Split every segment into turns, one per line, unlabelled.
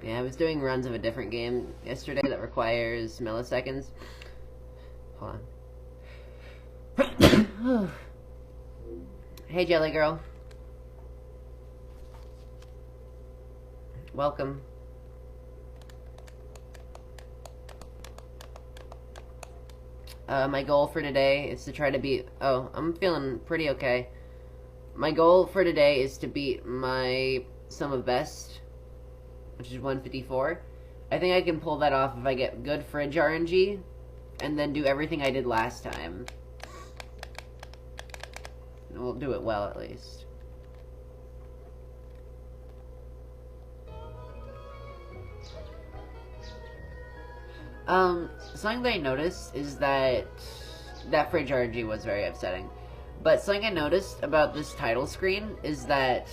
Yeah, I was doing runs of a different game yesterday that requires milliseconds. Hold on. Hey, Jelly Girl. Welcome. My goal for today is to try to beat... Oh, I'm feeling pretty okay. My goal for today is to beat my sum of best, which is 154. I think I can pull that off if I get good fridge RNG, and then do everything I did last time. We'll do it well, at least. Something that I noticed is that fridge RNG was very upsetting. But something I noticed about this title screen is that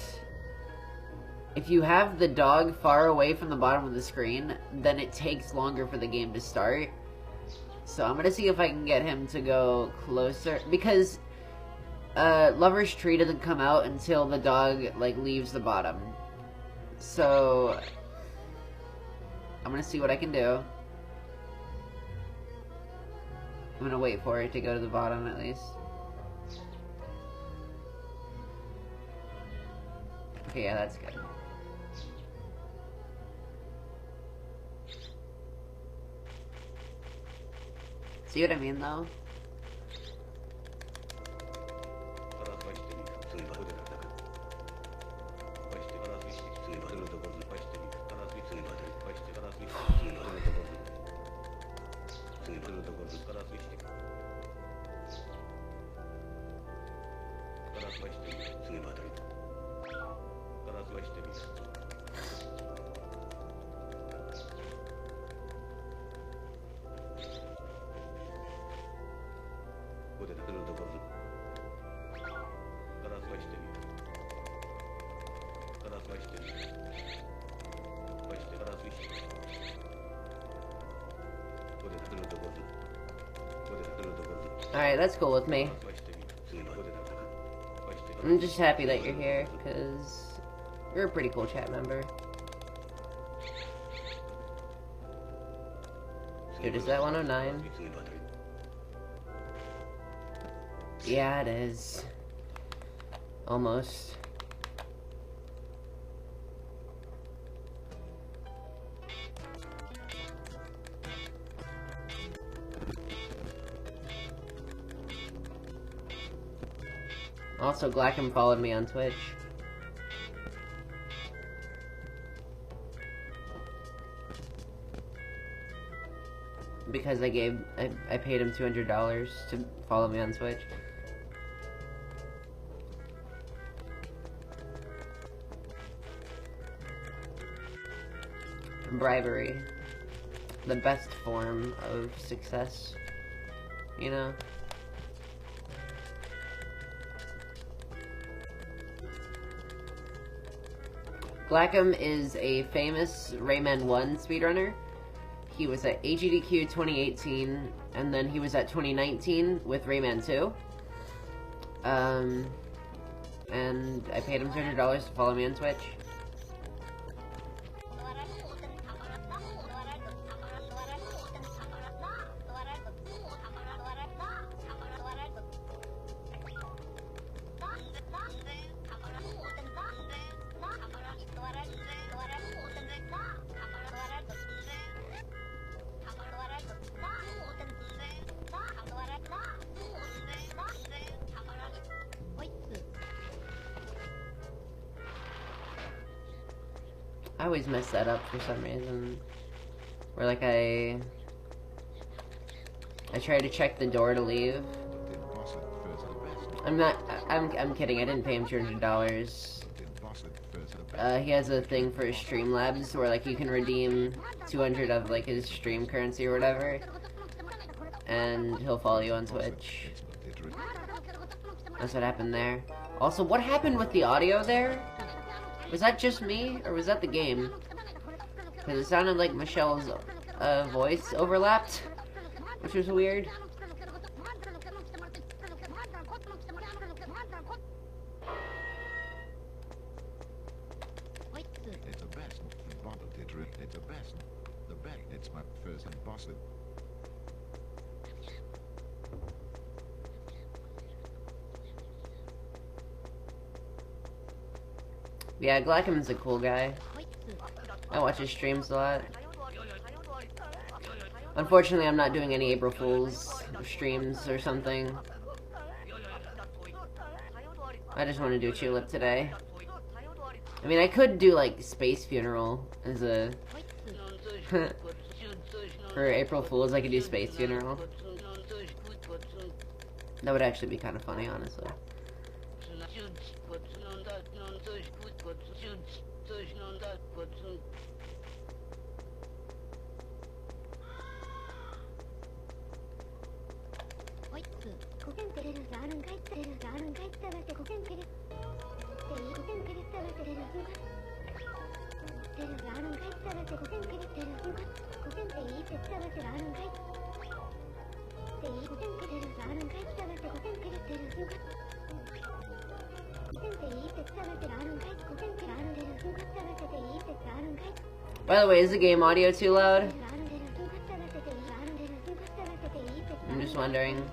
if you have the dog far away from the bottom of the screen, then it takes longer for the game to start. So I'm gonna see if I can get him to go closer, because Lover's Tree doesn't come out until the dog, like, leaves the bottom. So I'm gonna see what I can do. I'm gonna wait for it to go to the bottom, at least. Okay, yeah, that's good. See what I mean, though? Alright, that's cool with me. I'm just happy that you're here, because you're a pretty cool chat member. Dude, is that 109? Yeah, it is. Almost. Also, Glackham followed me on Twitch. Because I paid him $200 to follow me on Twitch. Bribery. The best form of success. You know? Glackham is a famous Rayman 1 speedrunner. He was at AGDQ 2018, and then he was at 2019 with Rayman 2. And I paid him $200 to follow me on Twitch. I always mess that up for some reason. Where, like, I try to check the door to leave. I'm kidding, I didn't pay him $200. He has a thing for Streamlabs where, like, you can redeem 200 of, like, his stream currency or whatever. And he'll follow you on Twitch. That's what happened there. Also, what happened with the audio there? Was that just me, or was that the game? Because it sounded like Michelle's voice overlapped, which was weird.
It's the best. The best. It's my first impossible.
Yeah, Glacken's a cool guy. I watch his streams a lot. Unfortunately, I'm not doing any April Fool's streams or something. I just want to do Chulip today. I mean, I could do, like, Space Funeral as a... For April Fool's, I could do Space Funeral. That would actually be kind of funny, honestly. By the way, is the game audio too loud? I'm just wondering.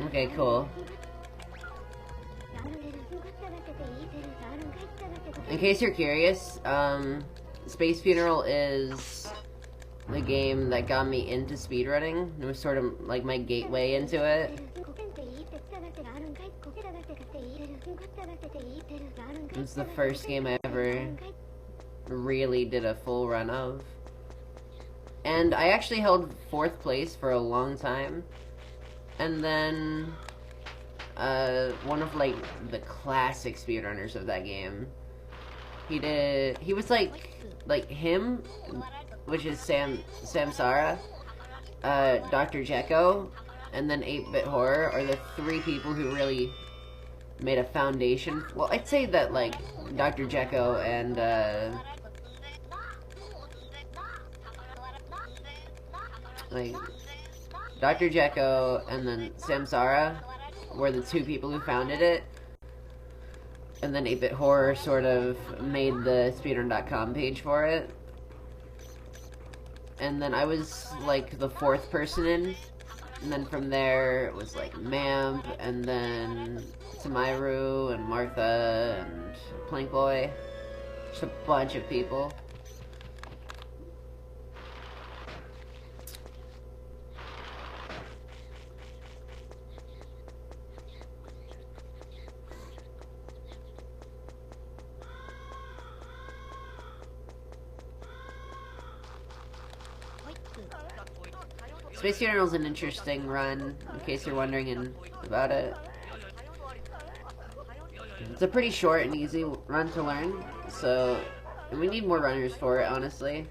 Okay, cool. In case you're curious, Space Funeral is the game that got me into speedrunning. It was sort of like my gateway into it. It was the first game I ever really did a full run of. And I actually held 4th place for a long time. And then, one of, like, the classic speedrunners of that game, he was like him, which is Samsara, Dr. Jekko, and then 8-Bit Horror are the 3 people who really made a foundation. Well, I'd say that, like, Dr. Jekko and, like, Dr. Jekko and then Samsara were the 2 people who founded it. And then 8-Bit Horror sort of made the speedrun.com page for it. And then I was, like, the 4th person in. And then from there, it was, like, Mamp, and then Tamiru, and Martha, and Plank Boy. Just a bunch of people. Space Funeral's an interesting run, in case you're wondering about it. It's a pretty short and easy run to learn, so we need more runners for it, honestly.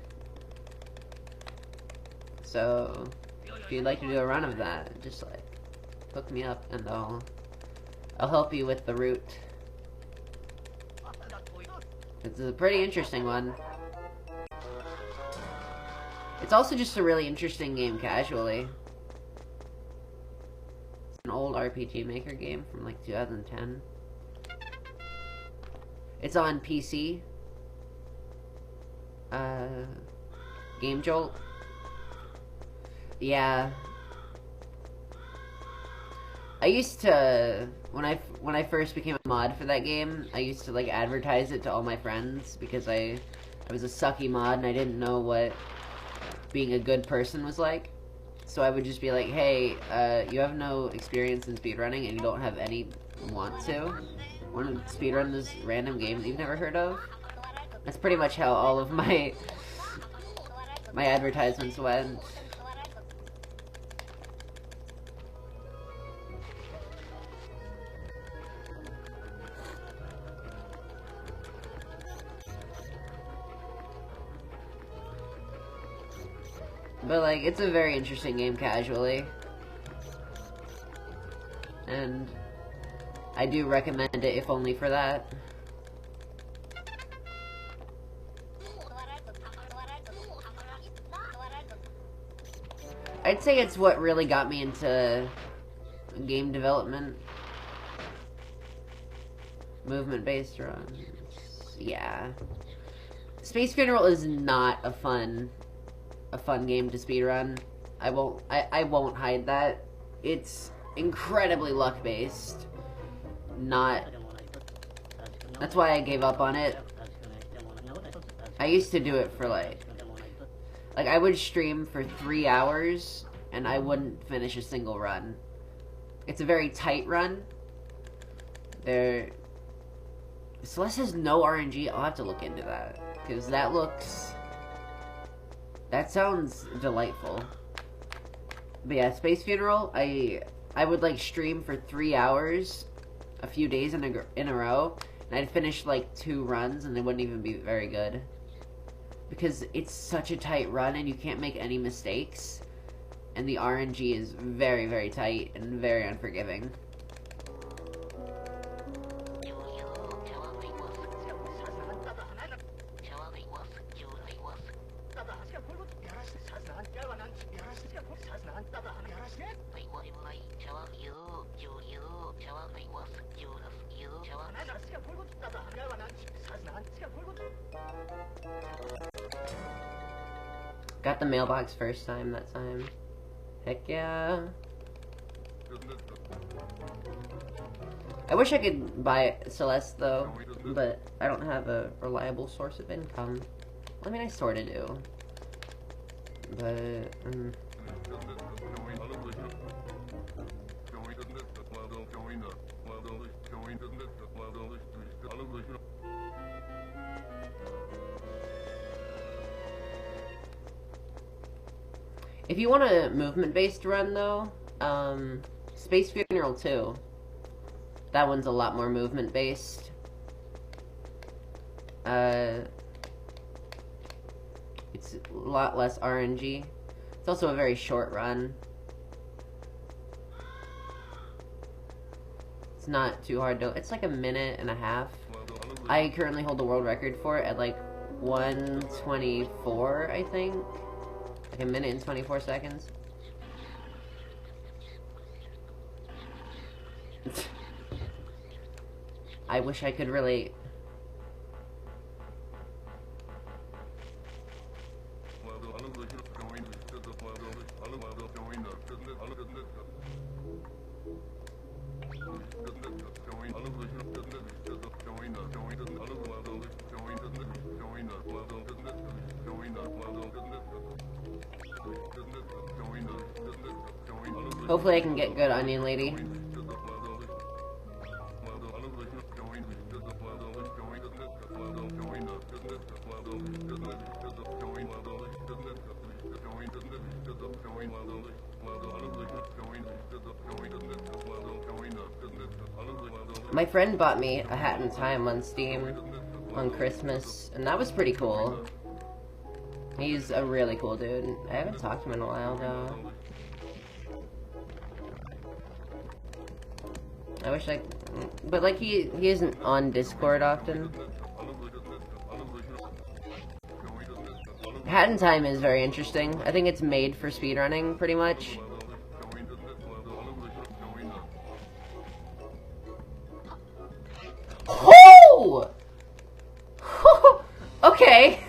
So, if you'd like to do a run of that, just, like, hook me up and I'll help you with the route. It's a pretty interesting one. It's also just a really interesting game casually. It's an old RPG Maker game from like 2010. It's on PC. Game Jolt. Yeah. I used to, when I first became a mod for that game, I used to like advertise it to all my friends because I was a sucky mod and I didn't know what being a good person was like. So I would just be like, hey, you have no experience in speedrunning and you don't have any want to speedrun this random game that you've never heard of? That's pretty much how all of my advertisements went. But, like, it's a very interesting game casually. And I do recommend it, if only for that. I'd say it's what really got me into game development. Movement-based runs. Yeah. Space Funeral is not a fun game to speedrun. I won't hide that. It's incredibly luck-based. Not... That's why I gave up on it. I used to do it for like I would stream for 3 hours and I wouldn't finish a single run. It's a very tight run. Celeste has no RNG. I'll have to look into that because that sounds delightful. But yeah, Space Funeral, I would like stream for 3 hours a few days in a row, and I'd finish like 2 runs and they wouldn't even be very good. Because it's such a tight run and you can't make any mistakes. And the RNG is very, very tight and very unforgiving. Got the mailbox first time that time. Heck yeah. I wish I could buy Celeste though, but I don't have a reliable source of income. I mean, I sorta do. But, if you want a movement-based run, though, Space Funeral 2. That one's a lot more movement-based. It's a lot less RNG. It's also a very short run. It's not too hard to... It's like a minute and a half. I currently hold the world record for it at like 1:24, I think. Like a minute and 24 seconds. I wish I could really... Hopefully I can get good, Onion Lady. My friend bought me a Hat in Time on Steam on Christmas, and that was pretty cool. He's a really cool dude. I haven't talked to him in a while, though. I wish I... But, like, he isn't on Discord often. Hat in Time is very interesting. I think it's made for speedrunning, pretty much. Oh! Okay.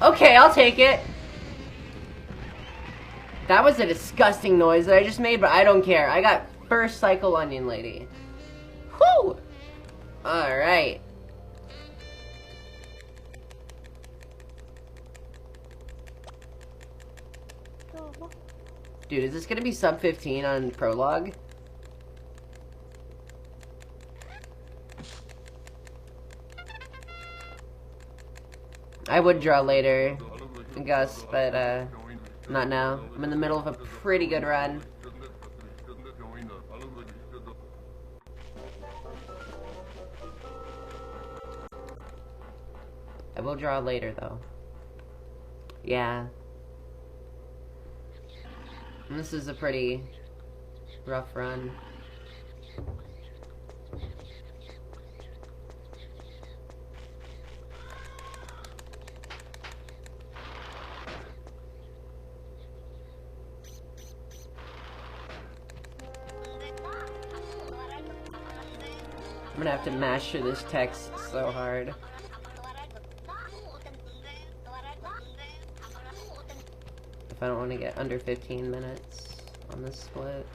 Okay, I'll take it. That was a disgusting noise that I just made, but I don't care. I got first cycle Onion Lady. Whew! Alright. Dude, is this gonna be sub 15 on Prologue? I would draw later, Gus, but, not now. I'm in the middle of a pretty good run. I will draw later, though. Yeah. This is a pretty rough run. I'm gonna have to mash through this text so hard. If I don't want to get under 15 minutes on this split.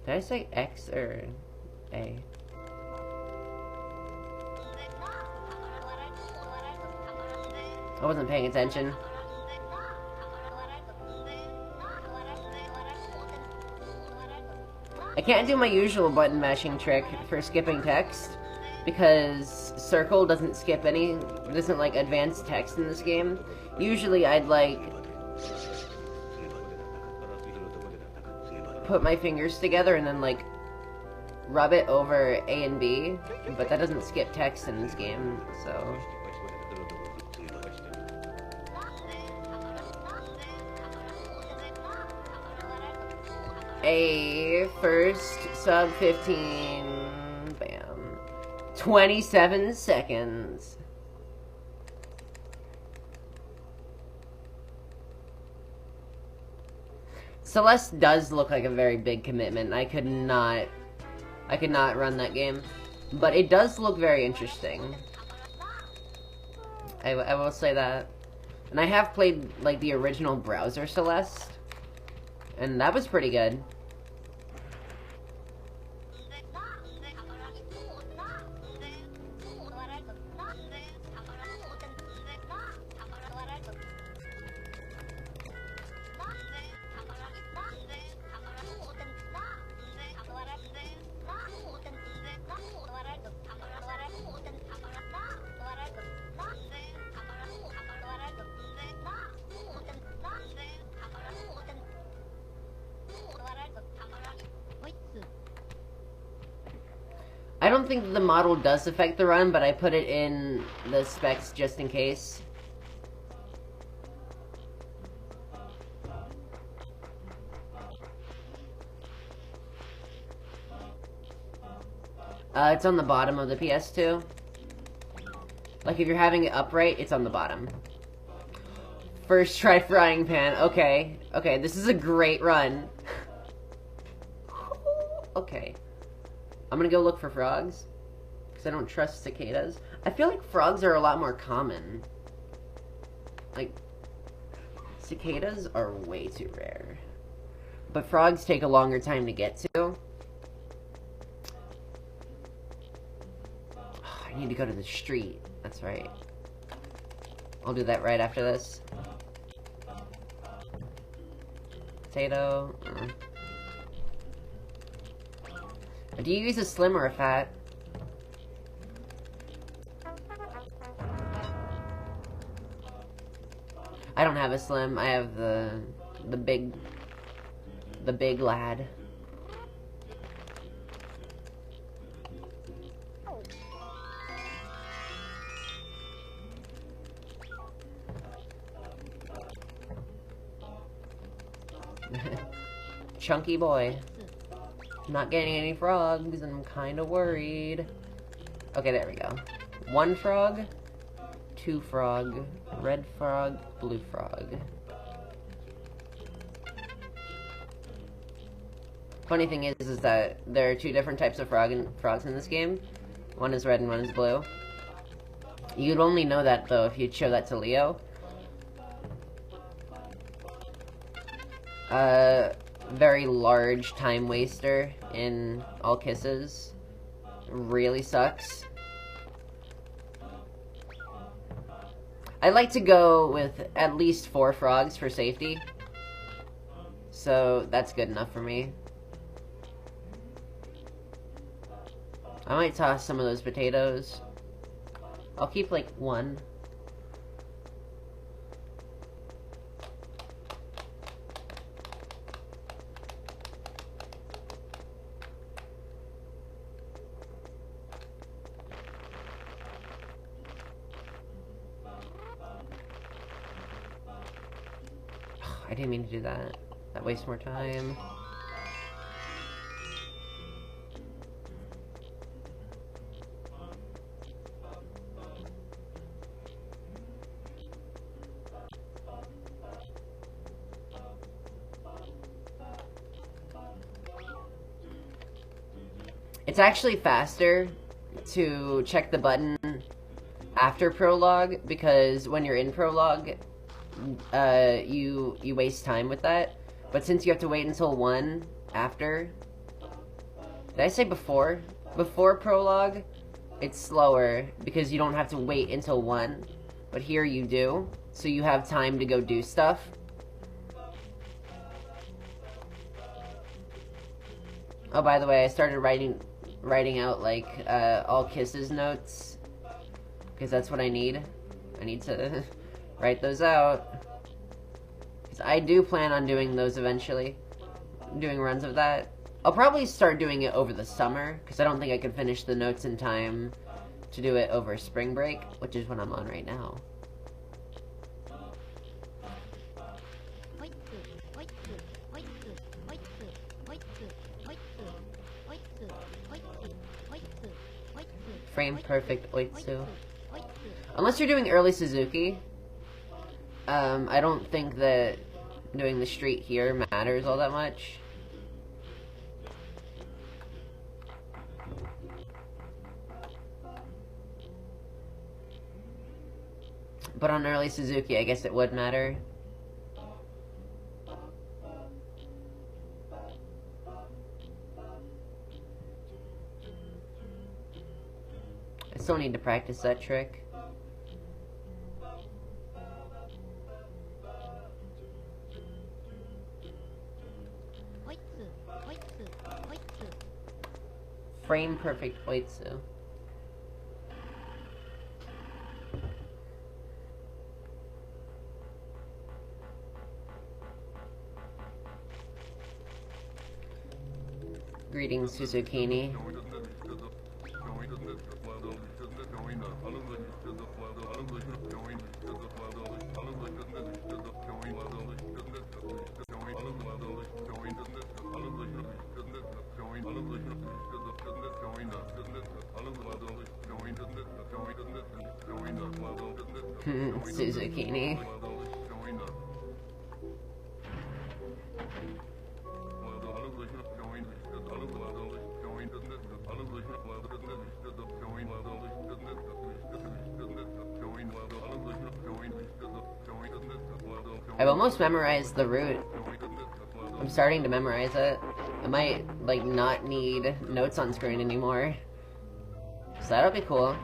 Did I say X or A? I wasn't paying attention. I can't do my usual button mashing trick for skipping text because circle doesn't skip any, doesn't like advance text in this game. Usually I'd like put my fingers together and then like rub it over A and B, but that doesn't skip text in this game, so. A first sub 15, bam, 27 seconds. Celeste does look like a very big commitment. I could not run that game, but it does look very interesting. I will say that. And I have played like the original browser Celeste, and that was pretty good. I don't think the model does affect the run, but I put it in the specs just in case. It's on the bottom of the PS2. Like, if you're having it upright, it's on the bottom. First try frying pan. Okay. Okay, this is a great run. Okay. I'm gonna go look for frogs, because I don't trust cicadas. I feel like frogs are a lot more common. Like, cicadas are way too rare. But frogs take a longer time to get to. I need to go to the street. That's right. I'll do that right after this. Potato. Do you use a slim or a fat? I don't have a slim. I have the big lad. Chunky boy. Not getting any frogs, and I'm kind of worried. Okay, there we go. 1 frog, 2 frog, red frog, blue frog. Funny thing is that there are 2 different types of frogs in this game. One is red and one is blue. You'd only know that, though, if you'd show that to Leo. Very large time waster in All Kisses. Really sucks. I like to go with at least 4 frogs for safety. So that's good enough for me. I might toss some of those potatoes. I'll keep like 1. I didn't mean to do that. That wastes more time. It's actually faster to check the button after prologue, because when you're in prologue, you waste time with that. But since you have to wait until 1 after... Did I say before? Before prologue, it's slower because you don't have to wait until 1. But here you do, so you have time to go do stuff. Oh, by the way, I started writing out, like, all kisses notes, because that's what I need. I need to write those out. Because I do plan on doing those eventually. Doing runs of that. I'll probably start doing it over the summer, because I don't think I can finish the notes in time to do it over spring break, which is what I'm on right now. Frame perfect oitsu. Unless you're doing early Suzuki, I don't think that doing the street here matters all that much. But on early Suzuki, I guess it would matter. I still need to practice that trick. Frame perfect oitsu. Greetings, Suzukini. Suzukini. I've almost memorized the route. I'm starting to memorize it. I might, like, not need notes on screen anymore. So that'll be cool.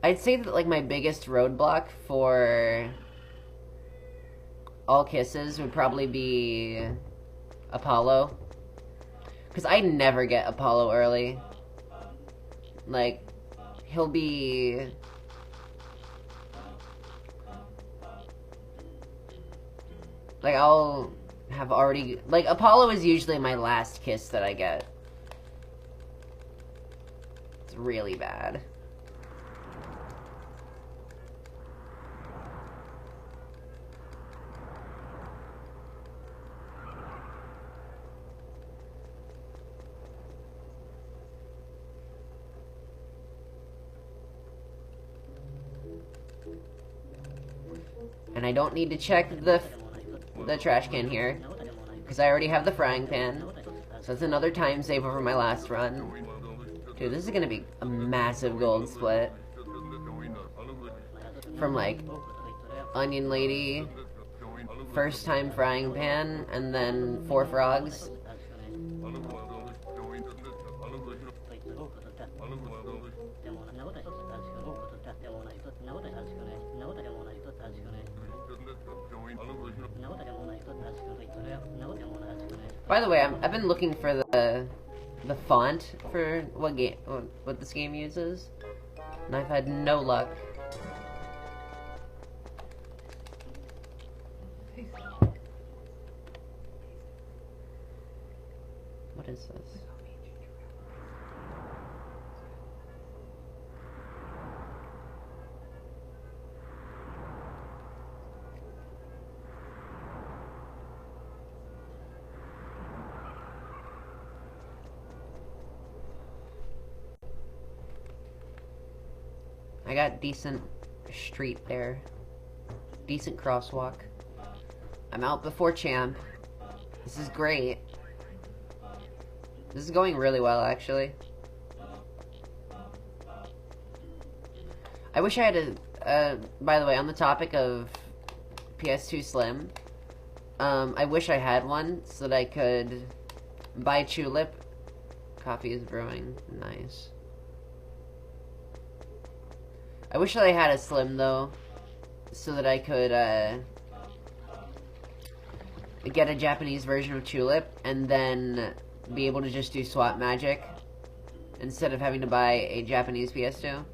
I'd say that, like, my biggest roadblock for all kisses would probably be Apollo. Because I never get Apollo early. Like, he'll be... Like, I'll have already... Like, Apollo is usually my last kiss that I get. It's really bad. And I don't need to check the trash can here, because I already have the frying pan. So that's another time save over my last run. Dude, this is gonna be a massive gold split. From, like, Onion Lady, first time frying pan, and then 4 frogs. By the way, I've been looking for the font for what this game uses, and I've had no luck. What is this? I got decent street there. Decent crosswalk. I'm out before champ. This is great. This is going really well, actually. I wish I had a... by the way, on the topic of PS2 Slim, I wish I had one so that I could buy Chulip. Coffee is brewing. Nice. I wish that I had a Slim, though, so that I could, get a Japanese version of Chulip, and then be able to just do swap magic, instead of having to buy a Japanese PS2.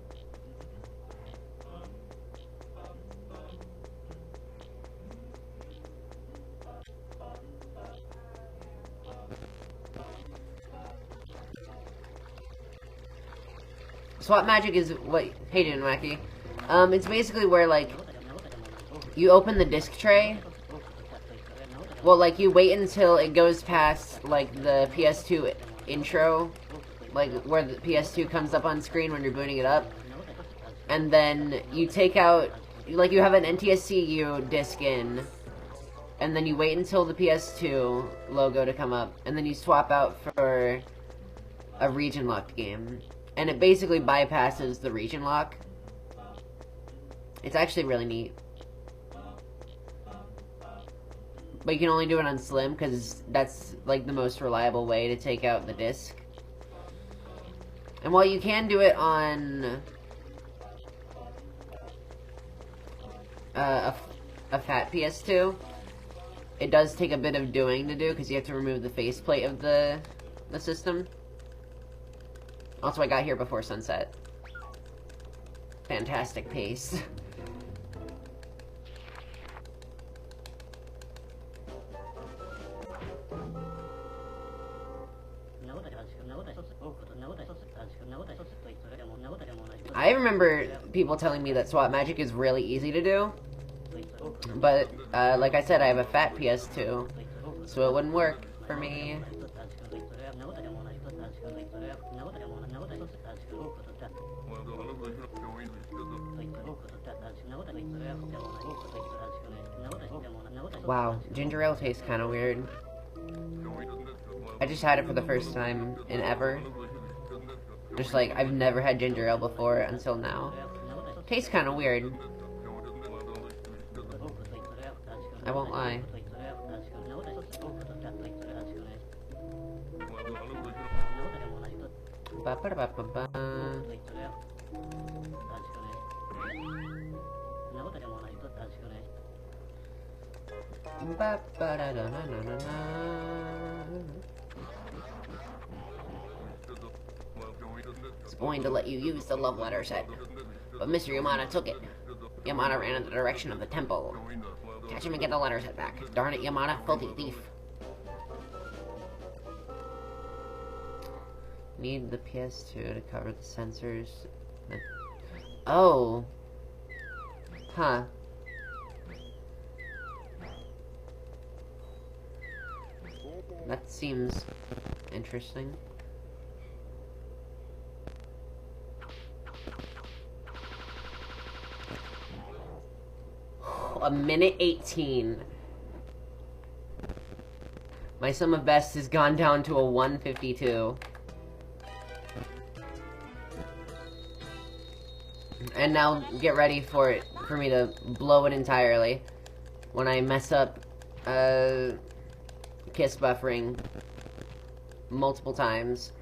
Swap magic is what... Hey, Wacky. It's basically where, like, you open the disc tray. Well, like, you wait until it goes past, like, the PS2 intro. Like, where the PS2 comes up on screen when you're booting it up. And then you take out... Like, you have an NTSC-U disc in. And then you wait until the PS2 logo to come up. And then you swap out for a region-locked game. And it basically bypasses the region lock. It's actually really neat. But you can only do it on Slim, because that's, like, the most reliable way to take out the disc. And while you can do it on... a fat PS2, it does take a bit of doing to do, because you have to remove the faceplate of the system. Also, I got here before sunset. Fantastic pace. I remember people telling me that swap magic is really easy to do. But, like I said, I have a fat PS2, so it wouldn't work for me. Wow, ginger ale tastes kind of weird. I just had it for the first time in ever. Just like, I've never had ginger ale before until now. Tastes kind of weird. I won't lie. Ba-ba-da-ba-ba-ba. It's going to let you use the love letter set, but Mr. Yamada took it. Yamada ran in the direction of the temple. Catch him and get the letter set back. Darn it, Yamada, filthy thief. Need the PS2 to cover the sensors. Oh. Huh. That seems interesting. A minute 18. My sum of best has gone down to a 152. And now get ready for me to blow it entirely when I mess up kiss buffering multiple times.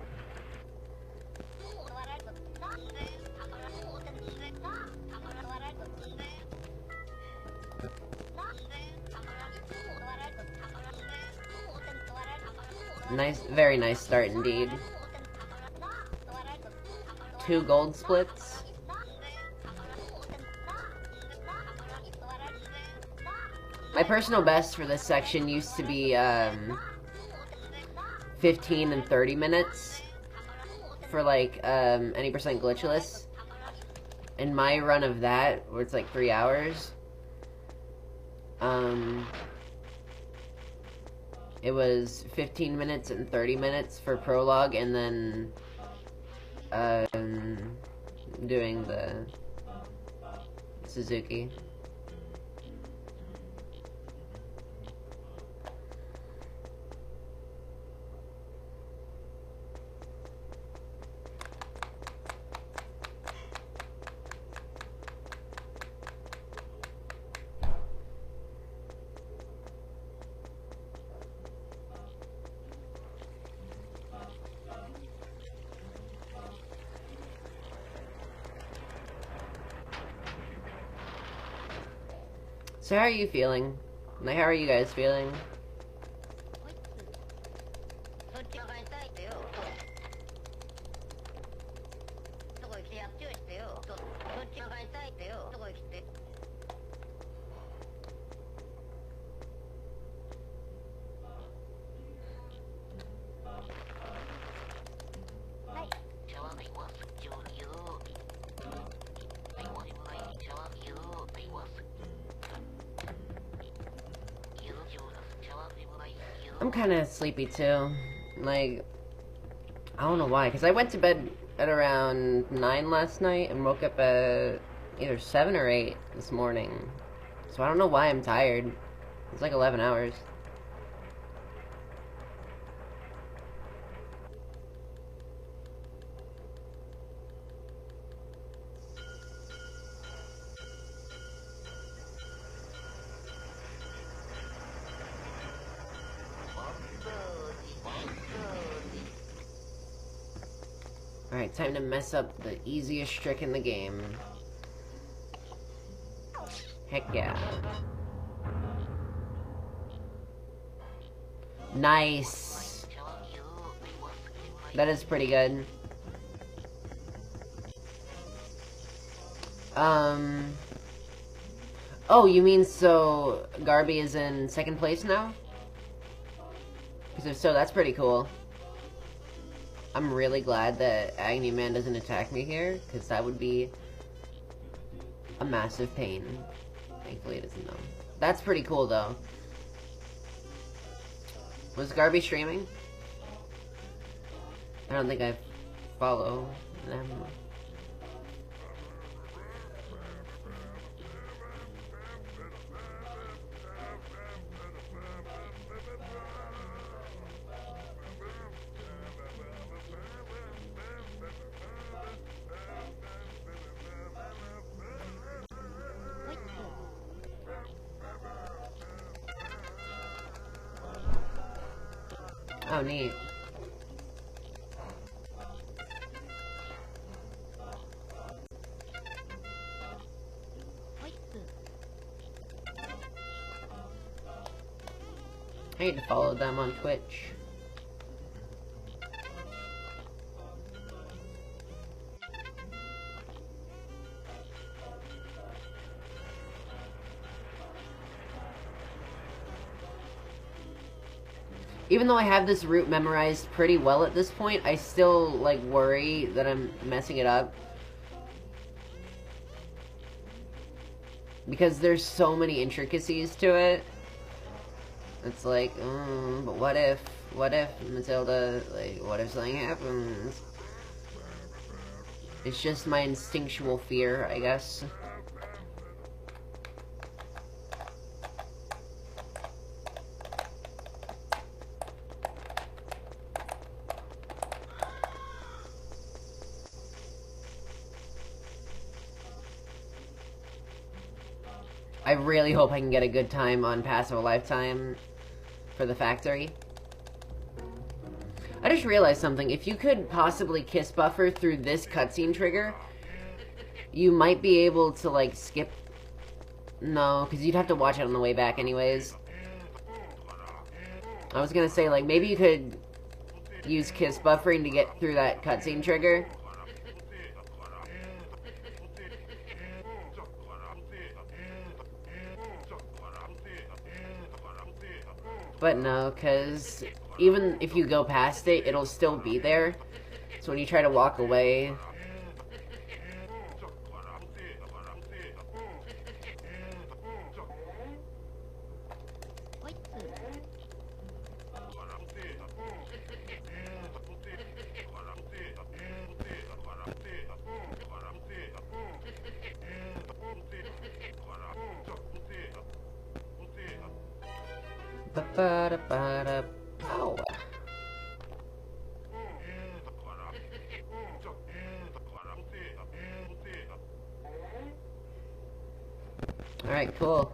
Nice, very nice start indeed. 2 gold splits. My personal best for this section used to be 15 and 30 minutes for like any percent glitchless. And my run of that, where it's like 3 hours, it was 15 minutes and 30 minutes for prologue, and then doing the Suzuki. So how are you feeling? Like, how are you guys feeling? I'm kind of sleepy too. Like, I don't know why, because I went to bed at around 9 last night and woke up at either 7 or 8 this morning. So I don't know why I'm tired. It's like 11 hours. Alright, time to mess up the easiest trick in the game. Heck yeah. Nice. That is pretty good. Oh, you mean so Garby is in second place now? Because if so, that's pretty cool. I'm really glad that Agni Man doesn't attack me here, because that would be a massive pain. Thankfully it isn't though. That's pretty cool though. Was Garby streaming? I don't think I follow them. Oh, neat. I need to follow them on Twitch. Even though I have this route memorized pretty well at this point, I still, like, worry that I'm messing it up. Because there's so many intricacies to it. It's like, but what if Matilda, like, what if something happens? It's just my instinctual fear, I guess. I really hope I can get a good time on Pass of a Lifetime for the factory. I just realized something. If you could possibly kiss buffer through this cutscene trigger, you might be able to, like, skip... No, because you'd have to watch it on the way back anyways. I was gonna say, like, maybe you could use kiss buffering to get through that cutscene trigger. But no, because even if you go past it, it'll still be there. So when you try to walk away... Ba-ba-da-ba-da. Ow. Alright, cool.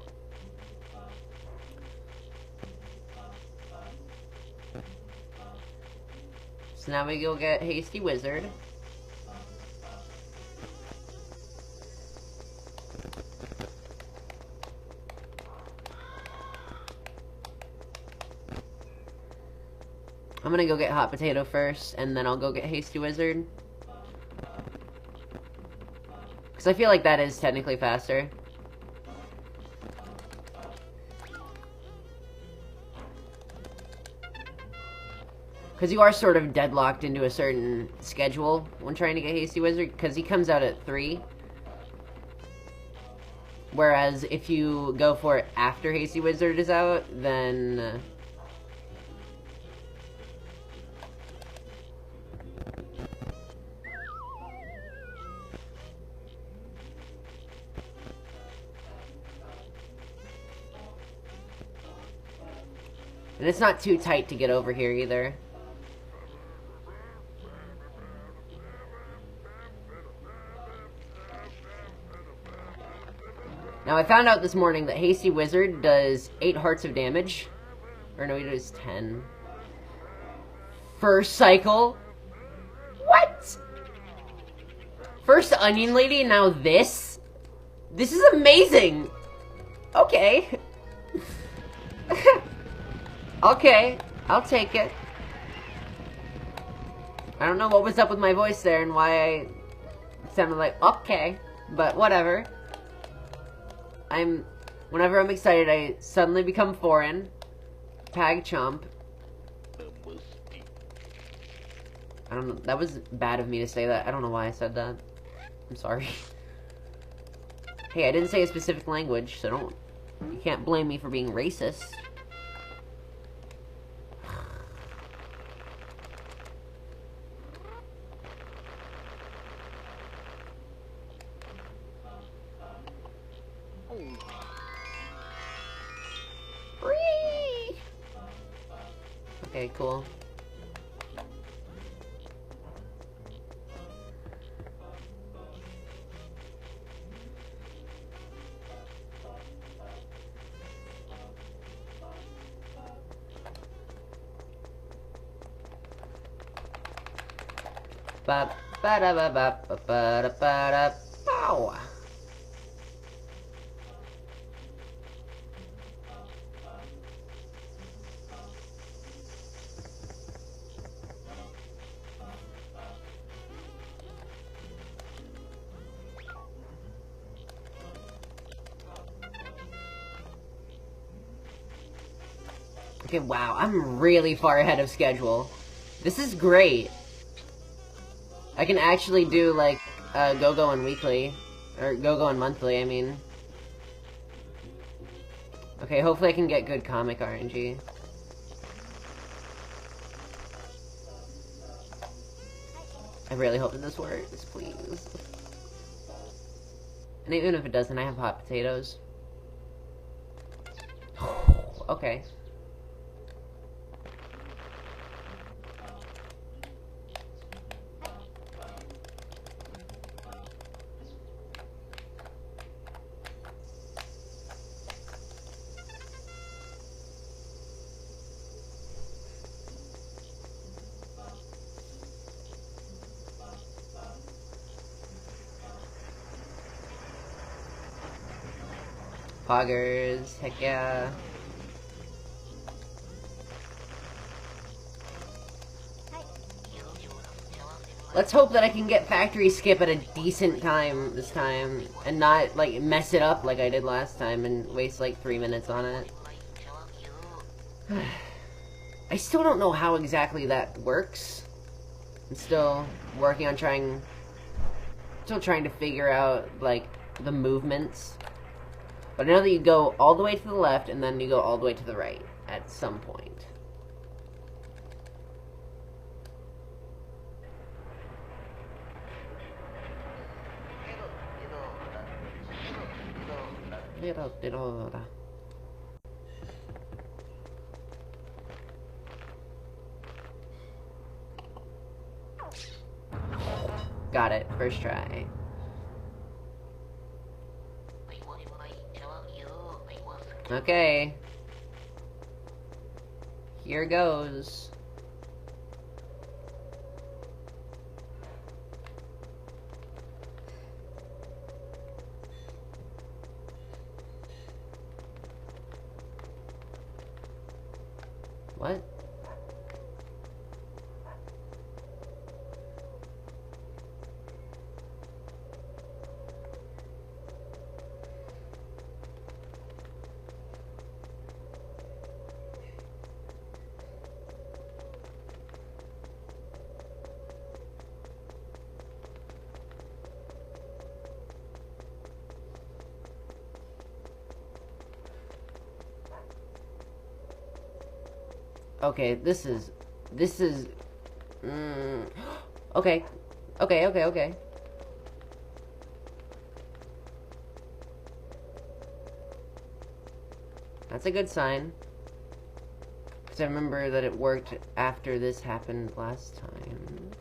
So now we go get Hasty Wizard. I'm gonna go get Hot Potato first, and then I'll go get Hasty Wizard. Because I feel like that is technically faster. Because you are sort of deadlocked into a certain schedule when trying to get Hasty Wizard, because he comes out at 3. Whereas if you go for it after Hasty Wizard is out, then... and it's not too tight to get over here either. Now I found out this morning that Hasty Wizard does 8 hearts of damage. Or no, he does 10. First cycle? What? First Onion Lady, now this? This is amazing! Okay. Okay, I'll take it. I don't know what was up with my voice there and why I sounded like, okay, but whatever. Whenever I'm excited, I suddenly become foreign. Pag chomp. I don't know, that was bad of me to say that. I don't know why I said that. I'm sorry. Hey, I didn't say a specific language, so you can't blame me for being racist. Okay, cool. Ba ba da ba ba ba ba da ba da pow. Okay, wow, I'm really far ahead of schedule. This is great. I can actually do, like, Go-Go and Weekly. Or Go-Go and Monthly, I mean. Okay, hopefully I can get good comic RNG. I really hope that this works, please. And even if it doesn't, I have hot potatoes. Okay. Poggers, heck yeah. Let's hope that I can get factory skip at a decent time this time, and not, like, mess it up like I did last time and waste, like, 3 minutes on it. I still don't know how exactly that works. I'm still working on still trying to figure out, like, the movements. But I know that you go all the way to the left, and then you go all the way to the right at some point. Got it. First try. Okay. Here goes. What? Okay, this is, okay, okay. That's a good sign. Because I remember that it worked after this happened last time.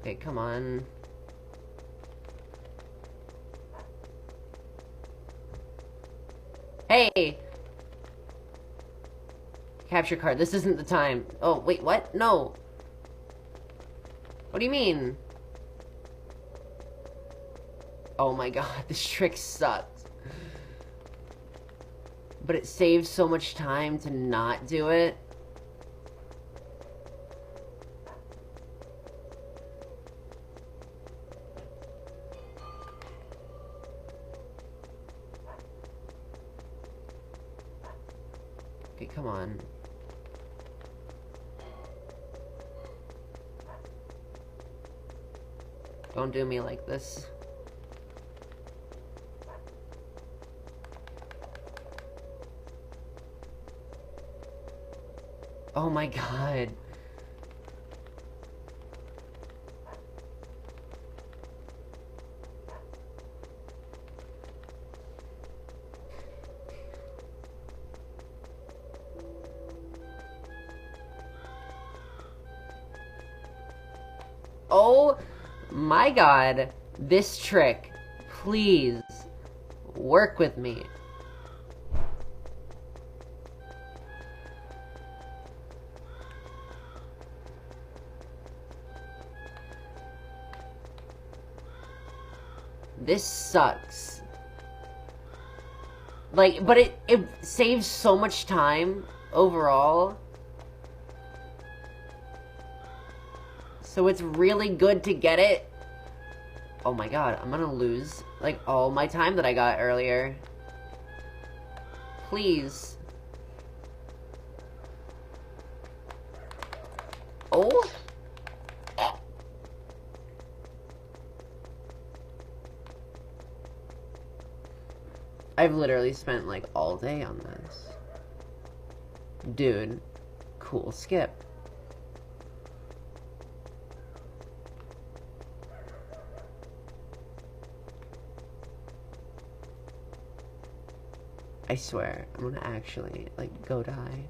Okay, come on. Hey! Capture card. This isn't the time. Oh, wait, what? No. What do you mean? Oh my god, this trick sucks. But it saves so much time to not do it. Okay, come on. Don't do me like this. Oh my god. Oh my god. This trick. Please. Work with me. This sucks. Like, but it saves so much time overall. So it's really good to get it. Oh my god, I'm gonna lose, like, all my time that I got earlier. Please. Oh? I've literally spent, like, all day on this. Dude. Cool skip. I swear, I'm gonna actually, like, go die.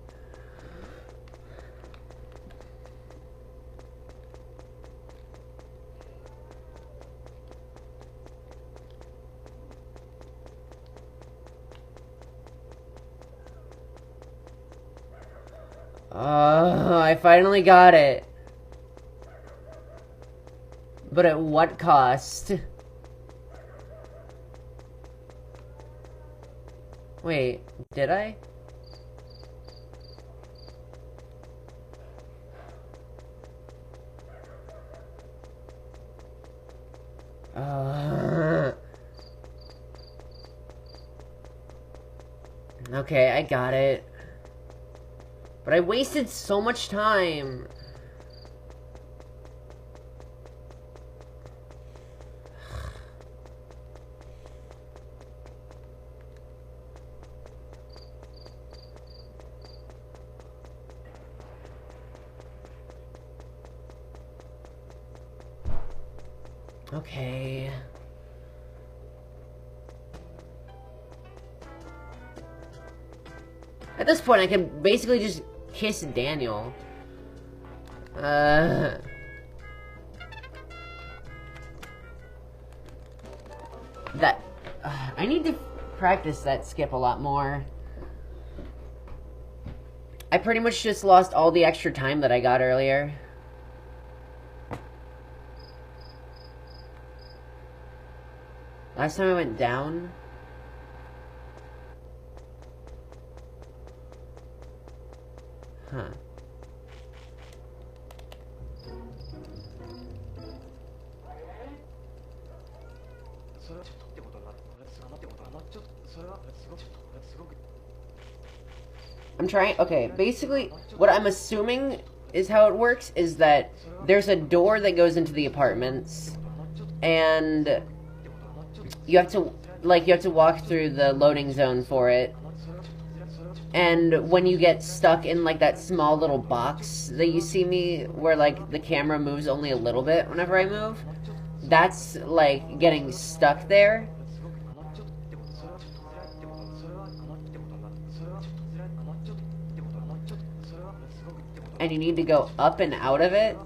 I finally got it. But at what cost? Wait, did I? Okay, I got it. But I wasted so much time. Okay. At this point, I can basically just kiss Daniel. That... I need to practice that skip a lot more. I pretty much just lost all the extra time that I got earlier. Last time I went down... Huh. I'm trying... Okay, basically, what I'm assuming is how it works is that there's a door that goes into the apartments, and you have to, like, you have to walk through the loading zone for it. And when you get stuck in, like, that small little box that you see me, where, like, the camera moves only a little bit whenever I move, that's, like, getting stuck there. And you need to go up and out of it.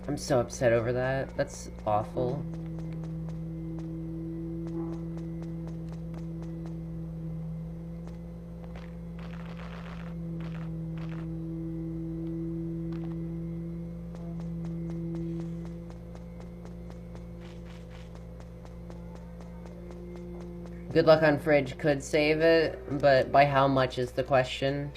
I'm so upset over that. That's awful. Good luck on Fridge could save it, but by how much is the question?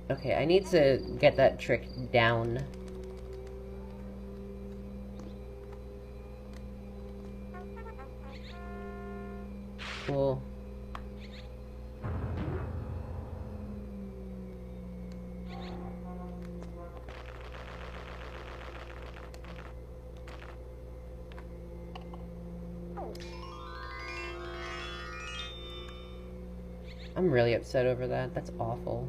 Okay, I need to get that trick down. Cool. I'm really upset over that. That's awful.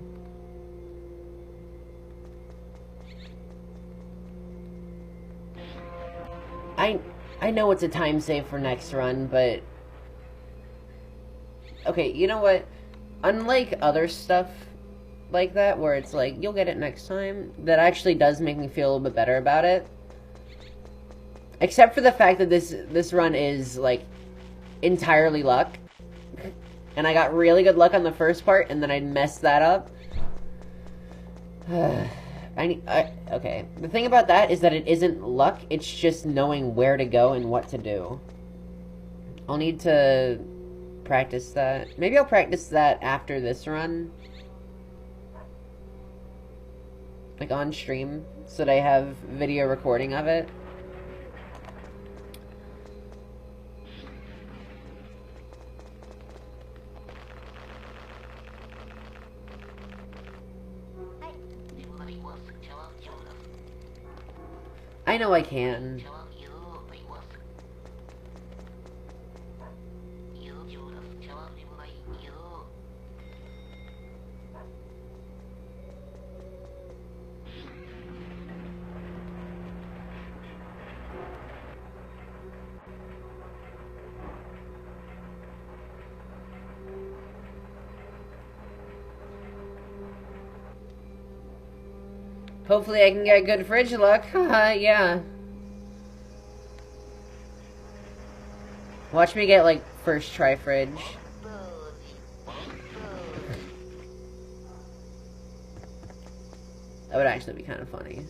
I know it's a time save for next run, but... Okay, you know what? Unlike other stuff like that, where it's like, you'll get it next time, that actually does make me feel a little bit better about it. Except for the fact that this run is, like, entirely luck. And I got really good luck on the first part, and then I messed that up. Okay. The thing about that is that it isn't luck, it's just knowing where to go and what to do. I'll need to practice that. Maybe I'll practice that after this run. Like on stream, so that I have video recording of it. I know I can. Hopefully I can get good fridge luck. Yeah. Watch me get, like, first try fridge. That would actually be kind of funny.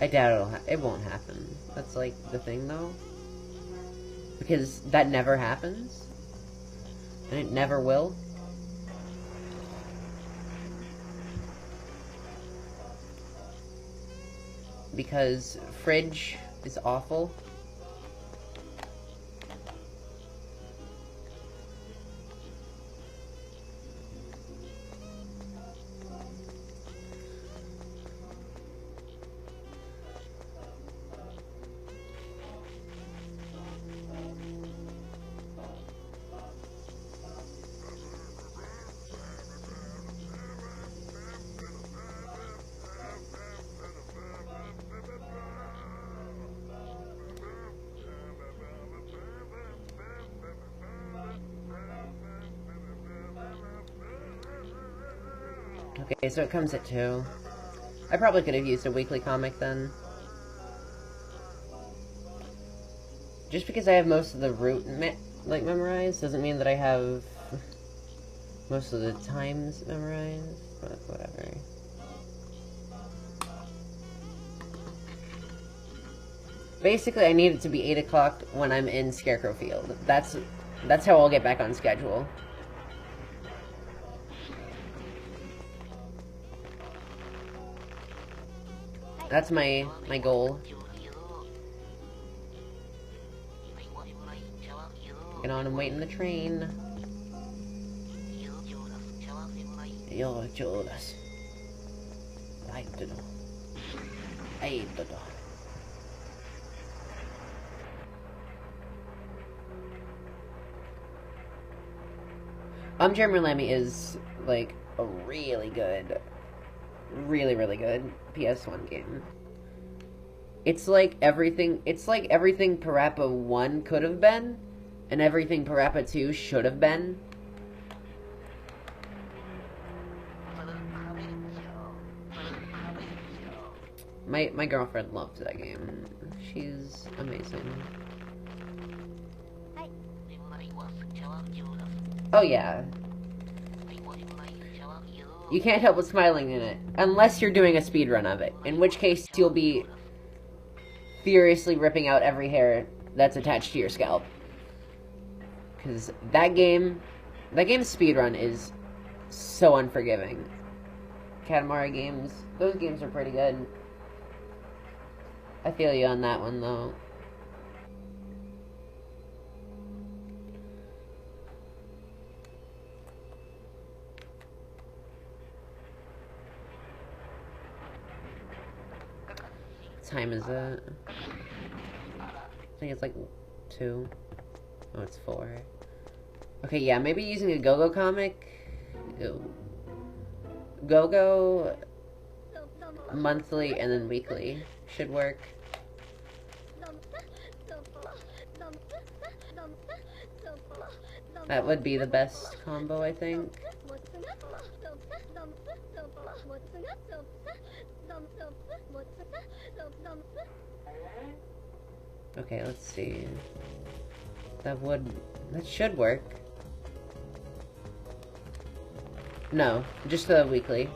I doubt it won't happen. That's, like, the thing, though. Because that never happens. And it never will. Because fridge is awful. Okay, so it comes at 2. I probably could have used a weekly comic then. Just because I have most of the route memorized doesn't mean that I have most of the times memorized, but whatever. Basically, I need it to be 8 o'clock when I'm in Scarecrow Field. That's how I'll get back on schedule. That's my goal. Get on and wait in the train. Yo, Judas. I don't know. I don't know. Jeremy Lammy is, like, a really good, really good PS1 game. It's like everything Parappa 1 could have been, and everything Parappa 2 should have been. My girlfriend loves that game. She's amazing. Oh yeah. You can't help but smiling in it, unless you're doing a speedrun of it, in which case you'll be furiously ripping out every hair that's attached to your scalp. Because that game's speedrun is so unforgiving. Katamari games, those games are pretty good. I feel you on that one, though. What time is it? I think it's like 2. Oh, it's 4. Okay, yeah, maybe using a Go-Go comic. Ew. Go-Go monthly and then weekly should work. That would be the best combo, I think. Okay, let's see. That should work. No, just the weekly.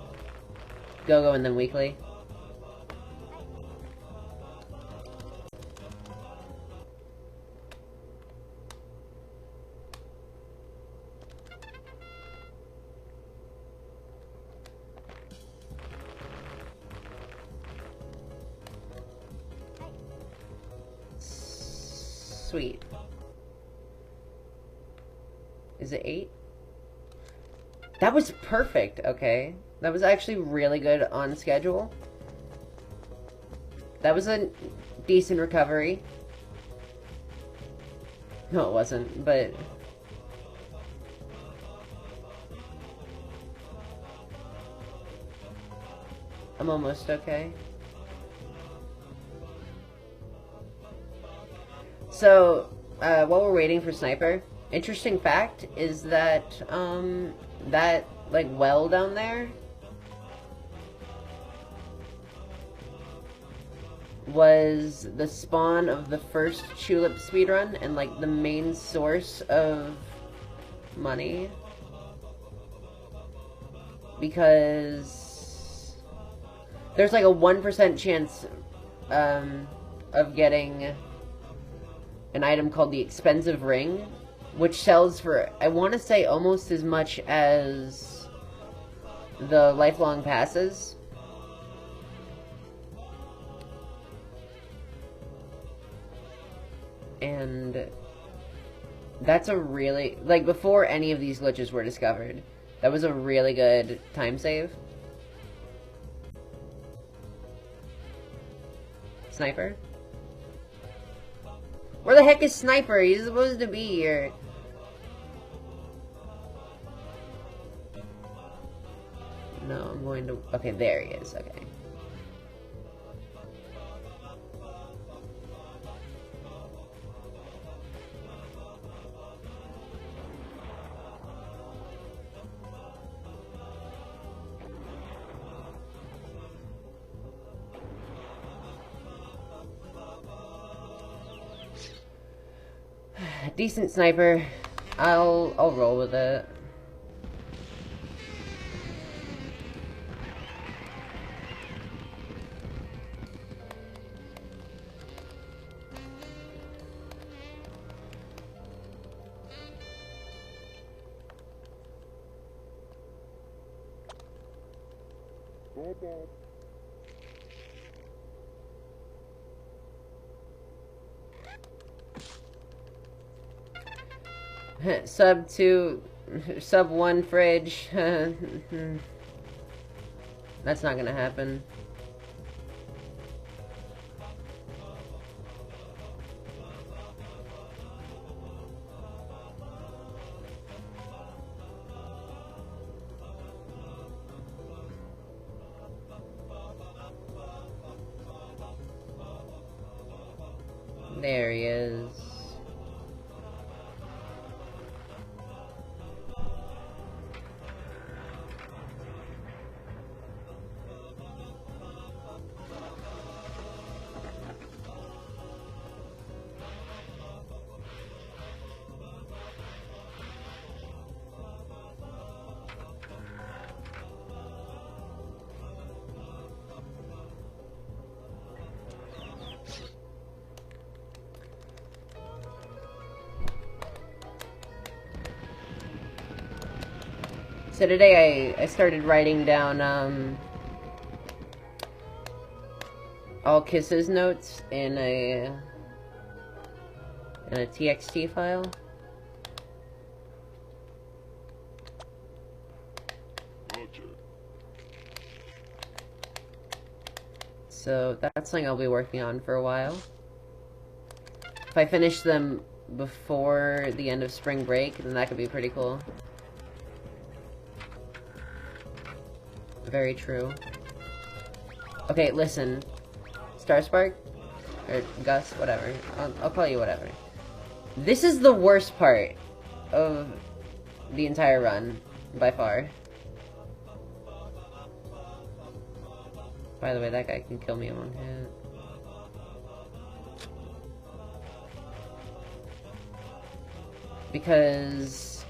Go-Go and then weekly. Sweet. Is it 8? That was perfect, okay. That was actually really good on schedule. That was a decent recovery. No, it wasn't, but... I'm almost okay. So, while we're waiting for Sniper, Interesting fact is that, that, like, well down there was the spawn of the first Chulip speedrun and, like, the main source of money. Because there's, like, a 1% chance, of getting an item called the Expensive Ring, which sells for, I want to say, almost as much as the lifelong passes. And that's a really, like, before any of these glitches were discovered, that was a really good time save. Sniper? Where the heck is Sniper? He's supposed to be here. No, I'm going to... Okay, there he is. Okay. Decent sniper. I'll roll with it. Sub 1 fridge. That's not gonna happen. There he is. So today I started writing down all Kisses notes in a TXT file. So that's something I'll be working on for a while. If I finish them before the end of spring break, then that could be pretty cool. Very true. Okay, listen. Starspark? Or Gus? Whatever. I'll call you whatever. This is the worst part of the entire run, by far. By the way, that guy can kill me in one hit. Because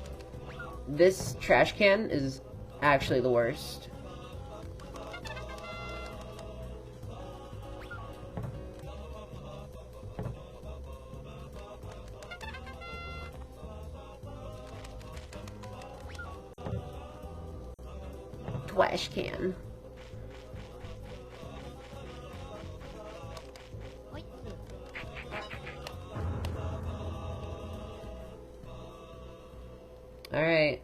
this trash can is actually the worst. Trash can. Alright.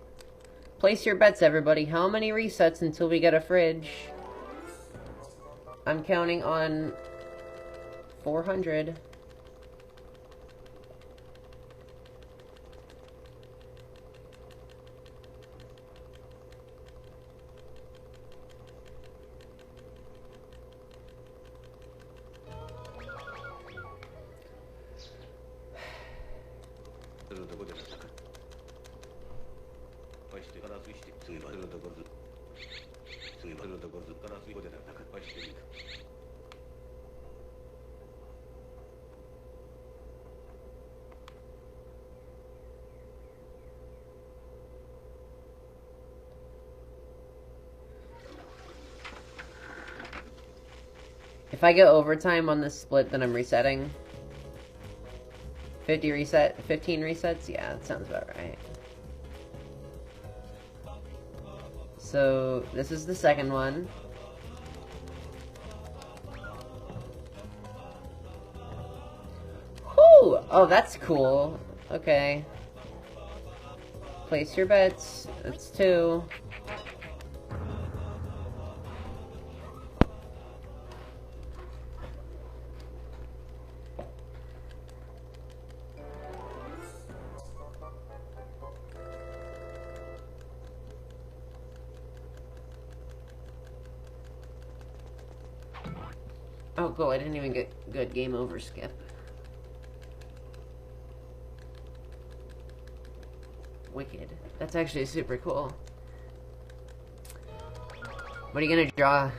Place your bets, everybody. How many resets until we get a fridge? I'm counting on 400. If I get overtime on this split, then I'm resetting. 15 resets? Yeah, that sounds about right. So, this is the second one. Whew! Oh, that's cool. Okay. Place your bets. That's 2. Oh, cool. I didn't even get good game over skip. Wicked. That's actually super cool. What are you gonna draw?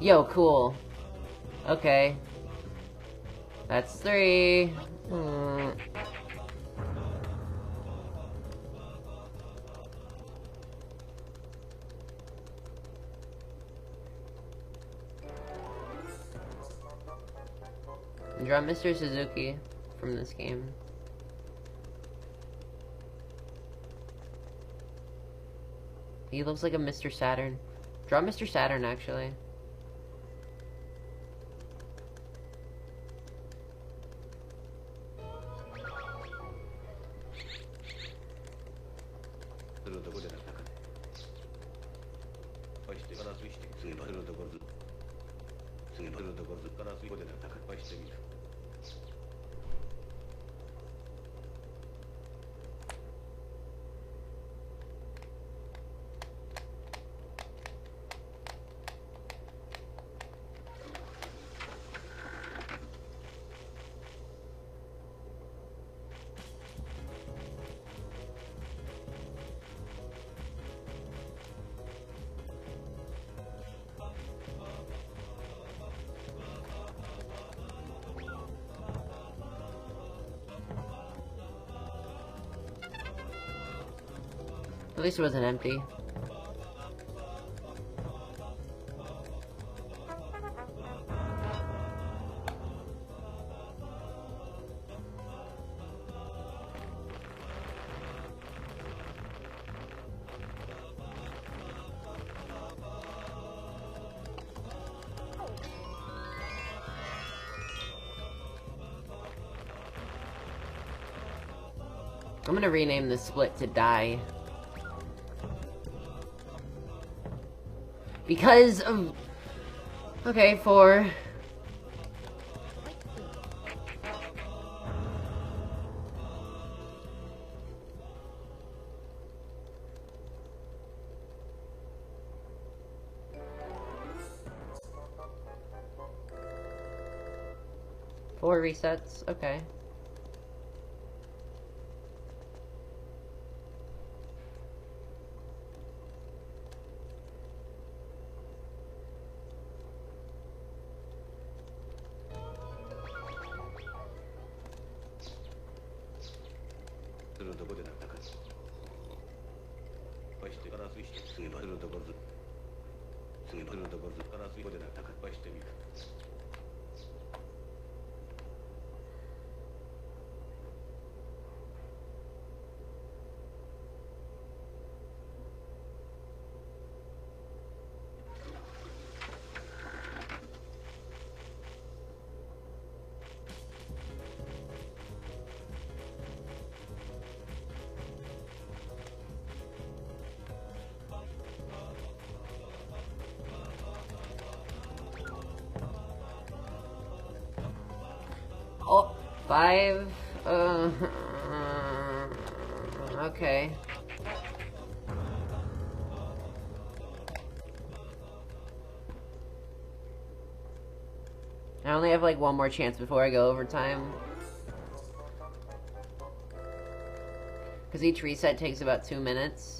Yo, cool. Okay. That's 3. Draw Mr. Suzuki from this game. He looks like a Mr. Saturn. Draw Mr. Saturn, actually. At least it wasn't empty. I'm gonna rename the split to Die. Because of... Okay, 4. Four resets, okay. 5? Okay. I only have like one more chance before I go overtime. Because each reset takes about 2 minutes.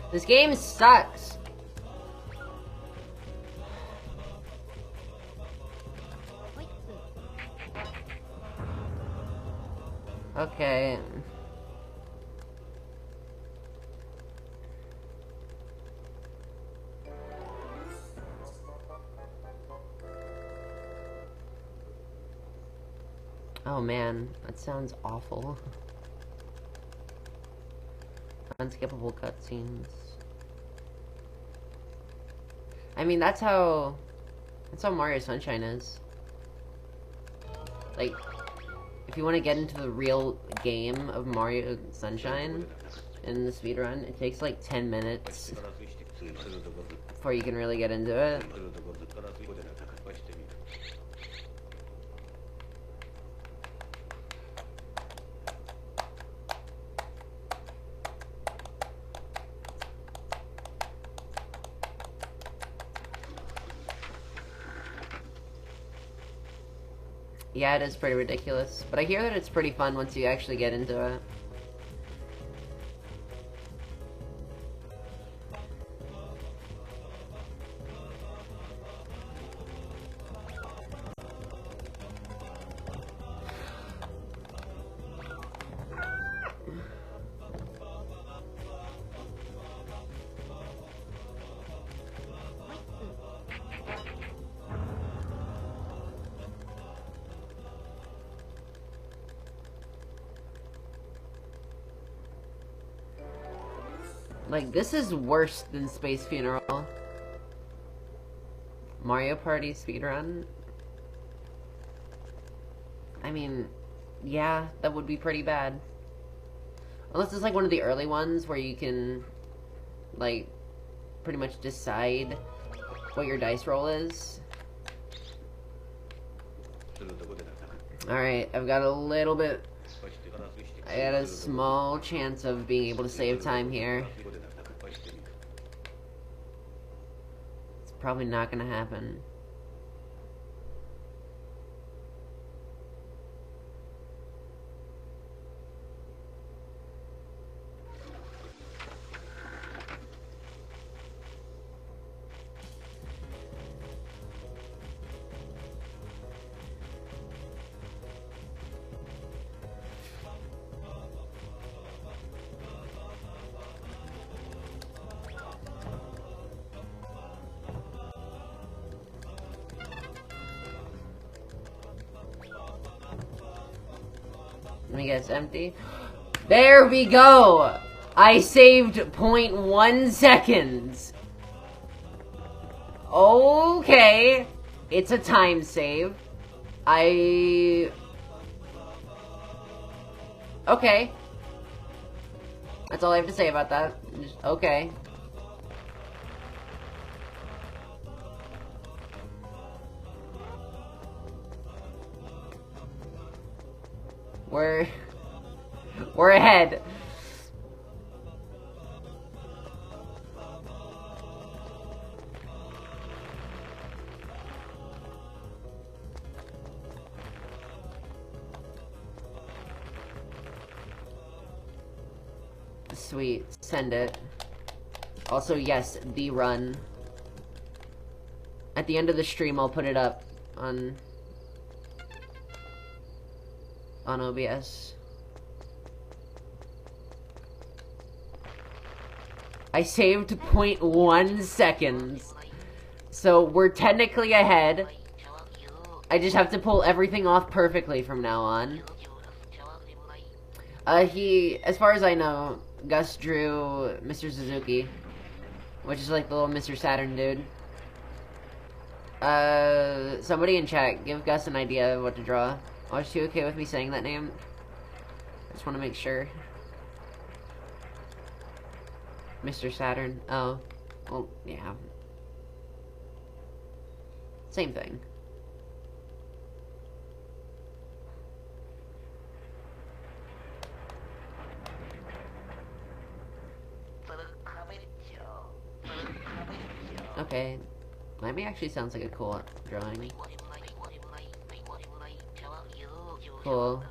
This game sucks. Okay. Oh man, that sounds awful. Unskippable cutscenes. I mean, that's how Mario Sunshine is. Like, if you want to get into the real game of Mario Sunshine in the speedrun, it takes like 10 minutes before you can really get into it. Yeah, it is pretty ridiculous, but I hear that it's pretty fun once you actually get into it. Like, this is worse than Space Funeral. Mario Party speedrun? I mean, yeah, that would be pretty bad. Unless it's like one of the early ones where you can, like, pretty much decide what your dice roll is. Alright, I've got a little bit... I got a small chance of being able to save time here. It's probably not gonna happen. Let me guess, empty. There we go! I saved 0.1 seconds. Okay. It's a time save. Okay. That's all I have to say about that. Just, okay. We're ahead. Sweet. Send it. Also, yes, the run. At the end of the stream, I'll put it up on OBS. I saved 0.1 seconds. So we're technically ahead. I just have to pull everything off perfectly from now on. As far as I know, Gus drew Mr. Suzuki, which is like the little Mr. Saturn dude. Somebody in chat, give Gus an idea of what to draw. Oh, is she okay with me saying that name? I just want to make sure. Mr. Saturn. Oh. Well, yeah. Same thing. Okay. Miami actually sounds like a cool drawing. Cool.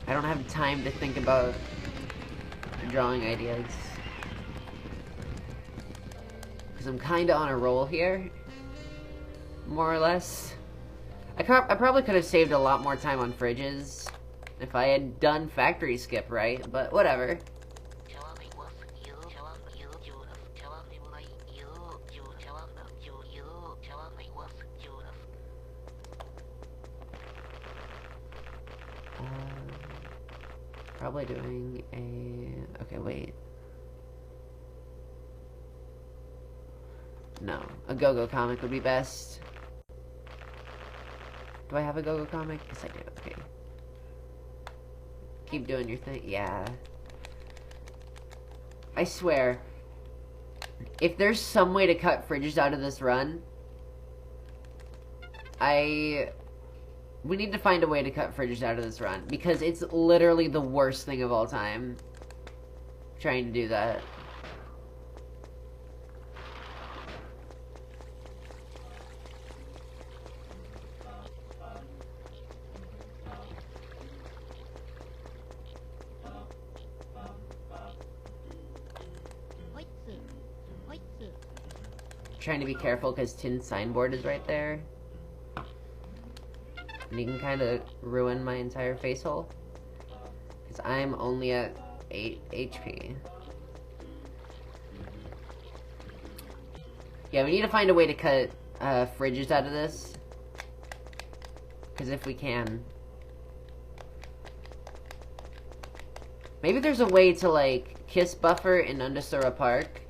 I don't have time to think about drawing ideas. Because I'm kinda on a roll here. More or less. I probably could have saved a lot more time on fridges if I had done factory skip right, but whatever. Probably doing a... Okay, wait. No, a go-go comic would be best. Do I have a go-go comic? Yes, I do. Okay. Keep doing your thing. Yeah. I swear, if there's some way to cut fridges out of this run, we need to find a way to cut fridges out of this run, because it's literally the worst thing of all time trying to do that. Trying to be careful because Tin's signboard is right there. And he can kind of ruin my entire face hole. Because I'm only at 8 HP. Yeah, we need to find a way to cut fridges out of this. Because if we can... Maybe there's a way to, like, kiss Buffer in Undasura Park.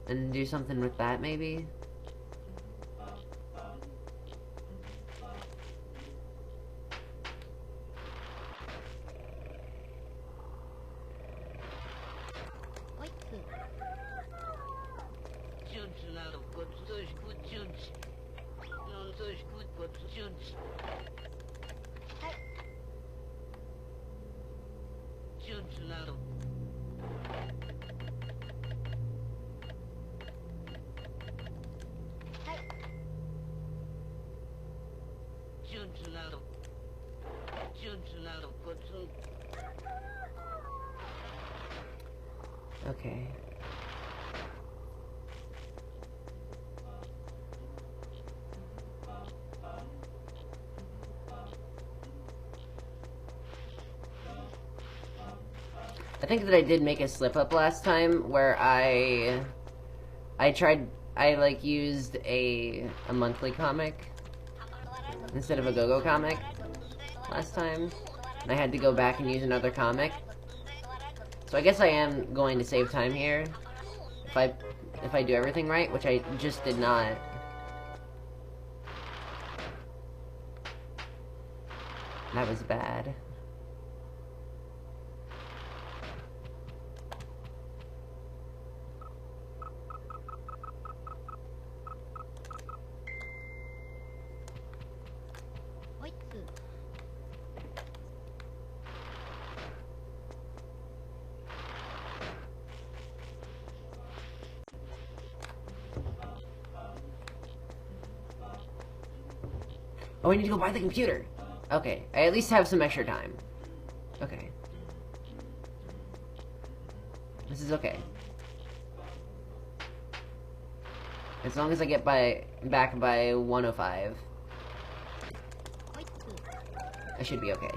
And do something with that, maybe? Okay. I think that I did make a slip up last time where I like used a monthly comic instead of a go-go comic last time. And I had to go back and use another comic. So I guess I am going to save time here if I do everything right, which I just did not. That was bad. Oh, we need to go buy the computer. Okay, I at least have some extra time. Okay. This is okay. As long as I get back by 105. I should be okay.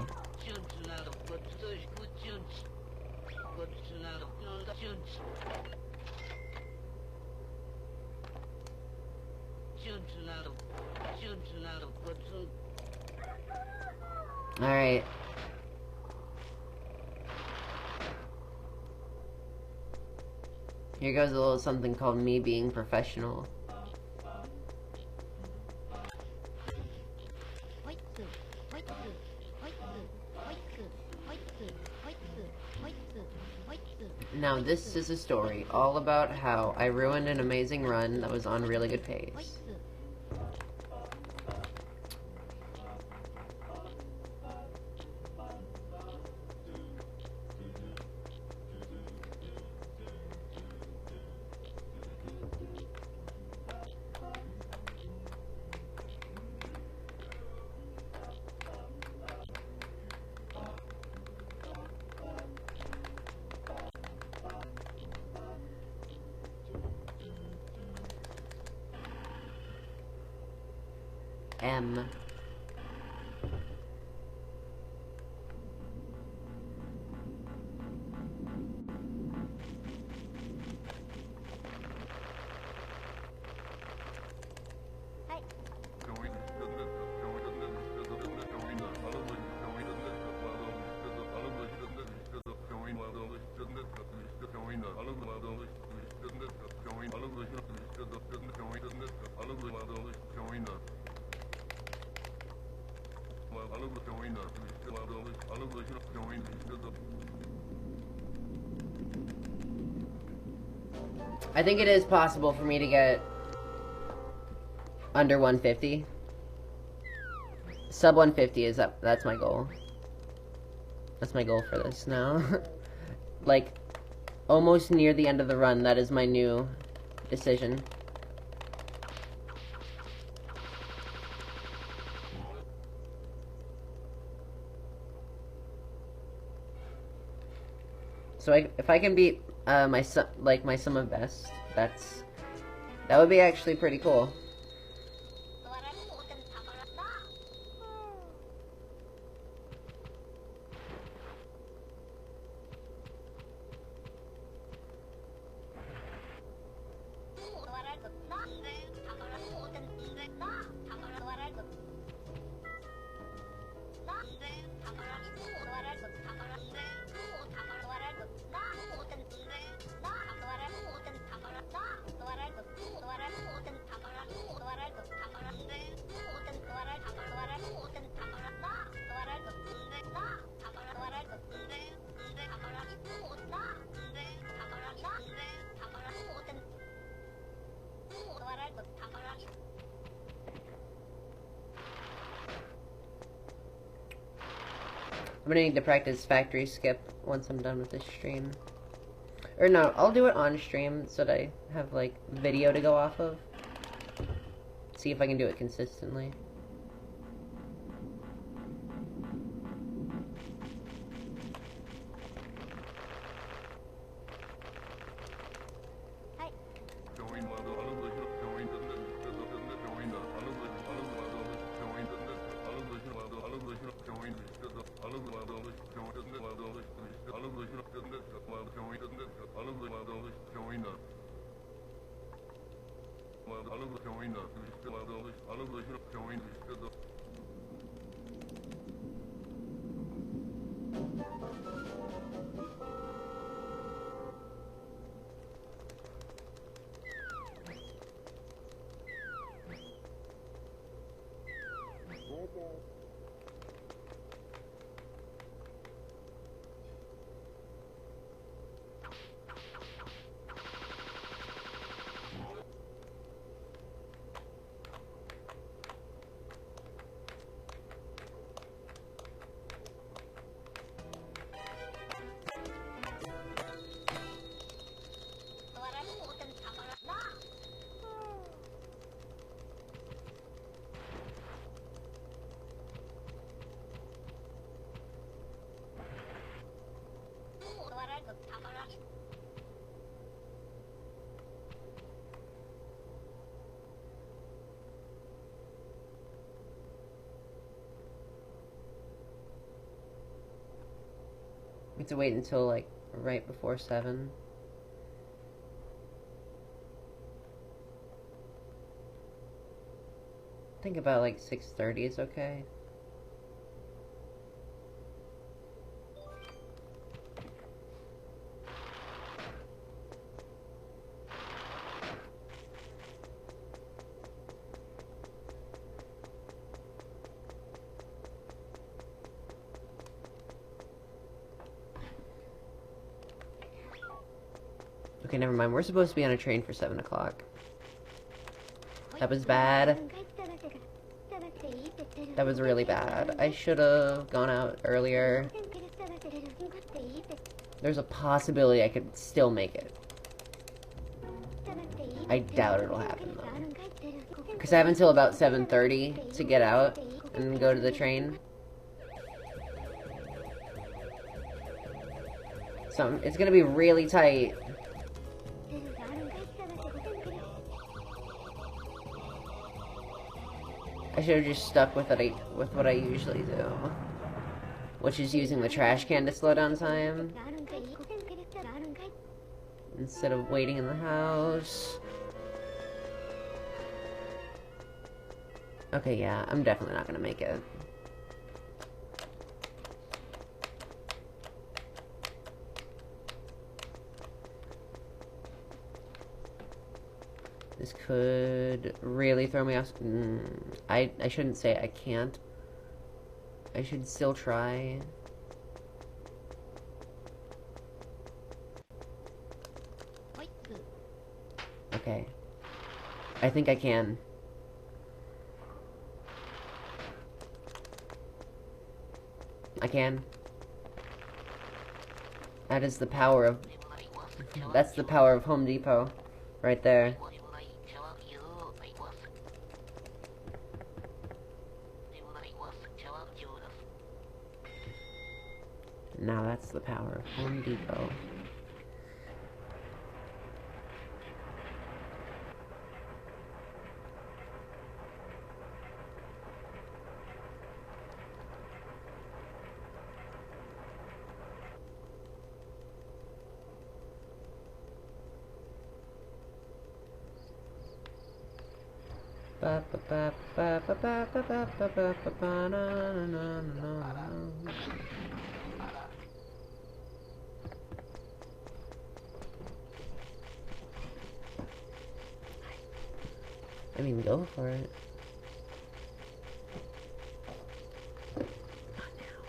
Alright. Here goes a little something called me being professional. Now this is a story all about how I ruined an amazing run that was on really good pace. M. I think it is possible for me to get under 150. Sub 150 is up. That's my goal. That's my goal for this now. Like, almost near the end of the run, that is my new decision. So if I can beat my sum of best, that would be actually pretty cool. I'm gonna need to practice factory skip once I'm done with this stream. Or no, I'll do it on stream so that I have, like, video to go off of. See if I can do it consistently. We have to wait until, like, right before 7. I think about, like, 6:30 is okay. Okay, never mind. We're supposed to be on a train for 7 o'clock. That was bad. That was really bad. I should have gone out earlier. There's a possibility I could still make it. I doubt it'll happen, though. Because I have until about 7:30 to get out and go to the train. So it's gonna be really tight. I should have just stuck with what I usually do, which is using the trash can to slow down time instead of waiting in the house. Okay, yeah, I'm definitely not gonna make it. This could really throw me off. I shouldn't say I can't. I should still try. Okay. I think I can. I can. That is the power of... That's the power of Home Depot. Right there. Now that's the power of Home Depot. Ba ba ba ba ba ba ba ba ba ba ba ba na na na na. I mean, go for it. Not now.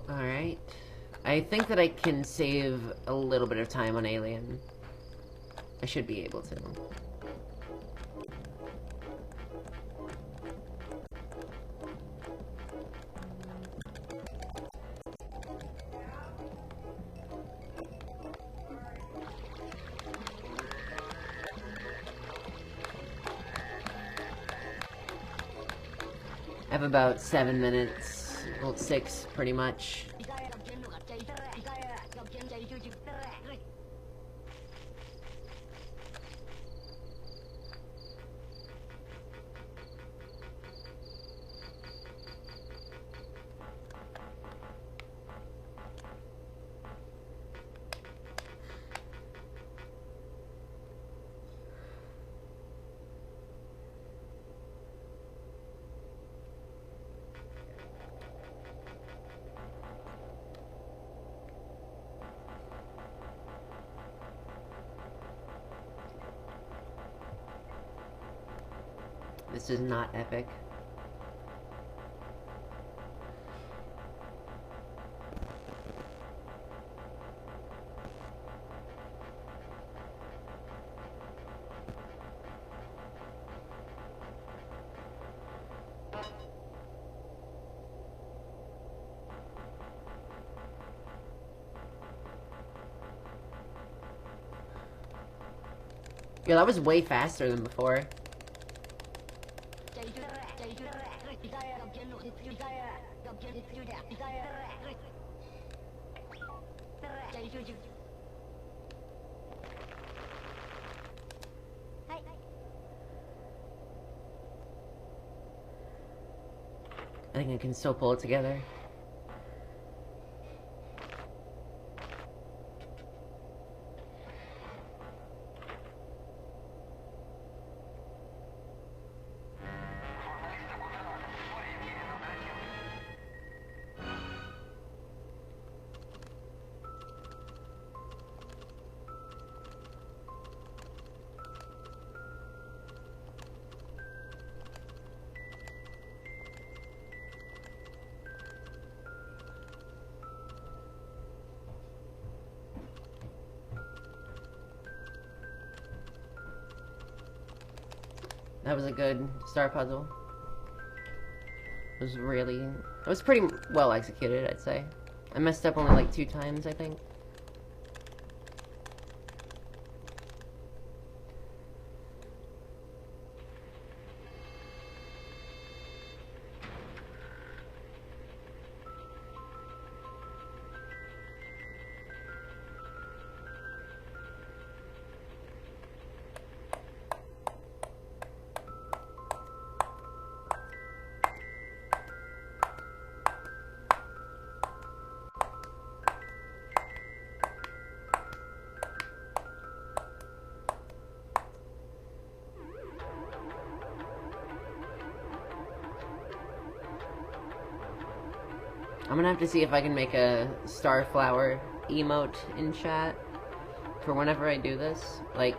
Alright. I think that I can save a little bit of time on Alien. I should be able to. I have about 7 minutes, well, 6 pretty much. This is not epic. Yeah, that was way faster than before. I think I can still pull it together. That was a good star puzzle. It was pretty well executed, I'd say. I messed up only like 2 times, I think. I'm gonna have to see if I can make a starflower emote in chat for whenever I do this. Like,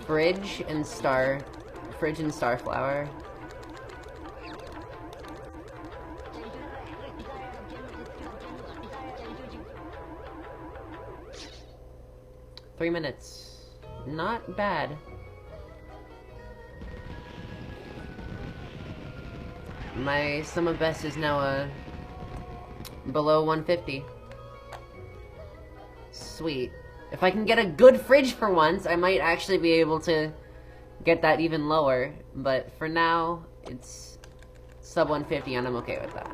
fridge and starflower. 3 minutes. Not bad. My sum of best is now below 150. Sweet. If I can get a good fridge for once, I might actually be able to get that even lower. But for now, it's sub 150 and I'm okay with that.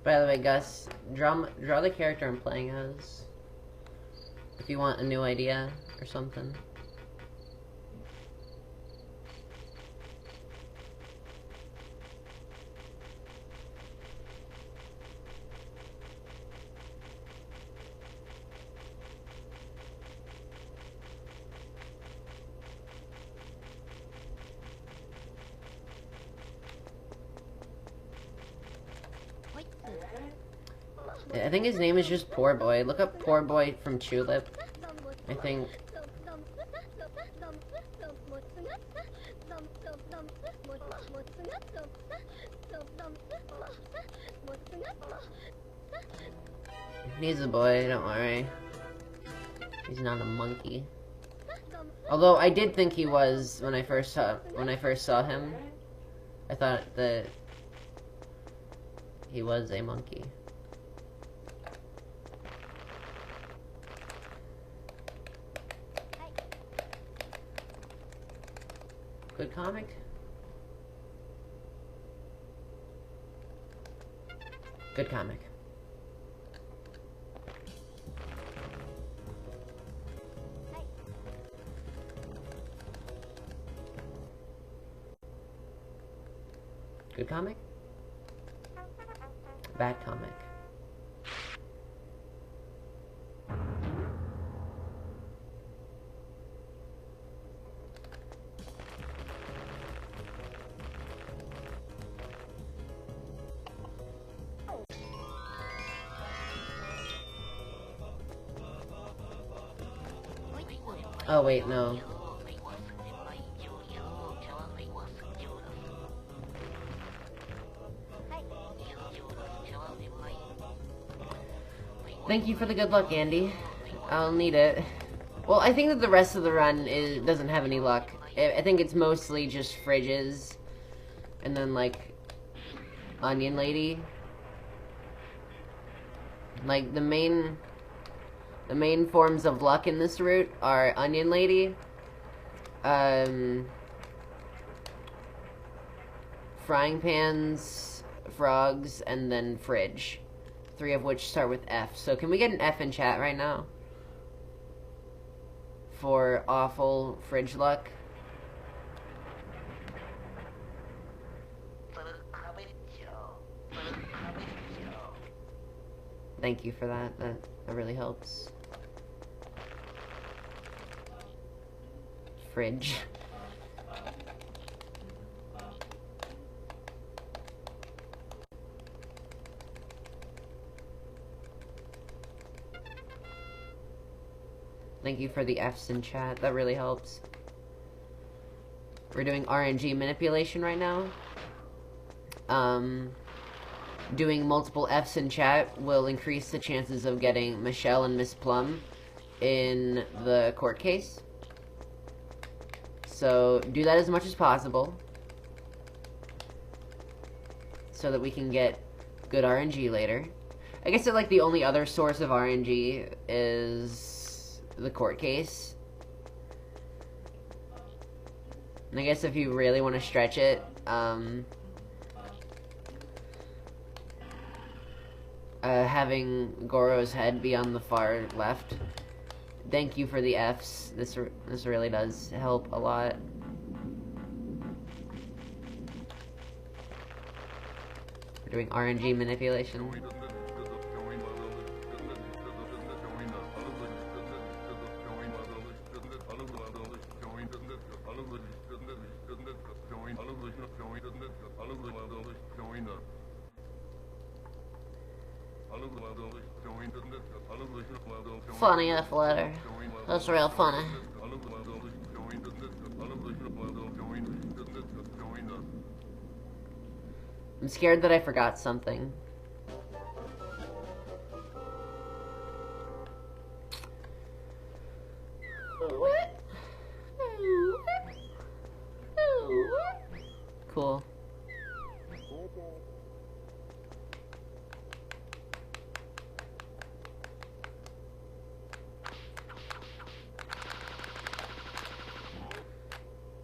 By the way, Gus, draw the character I'm playing as. If you want a new idea or something. I think his name is just Poor Boy. Look up Poor Boy from Chulip. I think He's a boy, don't worry. He's not a monkey. Although I did think he was when I first saw him. I thought that he was a monkey. Good comic? Good comic. Good comic? Bad comic. Oh wait, no. Thank you for the good luck, Andy. I'll need it. Well, I think that the rest of the run doesn't have any luck. I think it's mostly just fridges, and then like Onion Lady. Like the main forms of luck in this route are Onion Lady, frying pans, frogs, and then fridge. 3 of which start with F. So can we get an F in chat right now? For awful fridge luck. Thank you for that. That really helps. Fridge. Thank you for the Fs in chat. That really helps. We're doing RNG manipulation right now. Doing multiple Fs in chat will increase the chances of getting Michelle and Miss Plum in the court case. So do that as much as possible so that we can get good RNG later. I guess that like the only other source of RNG is the court case. And I guess if you really want to stretch it, having Goro's head be on the far left. Thank you for the Fs. This really does help a lot. We're doing RNG manipulation. Funny F letter. That's real funny. I'm scared that I forgot something. Cool.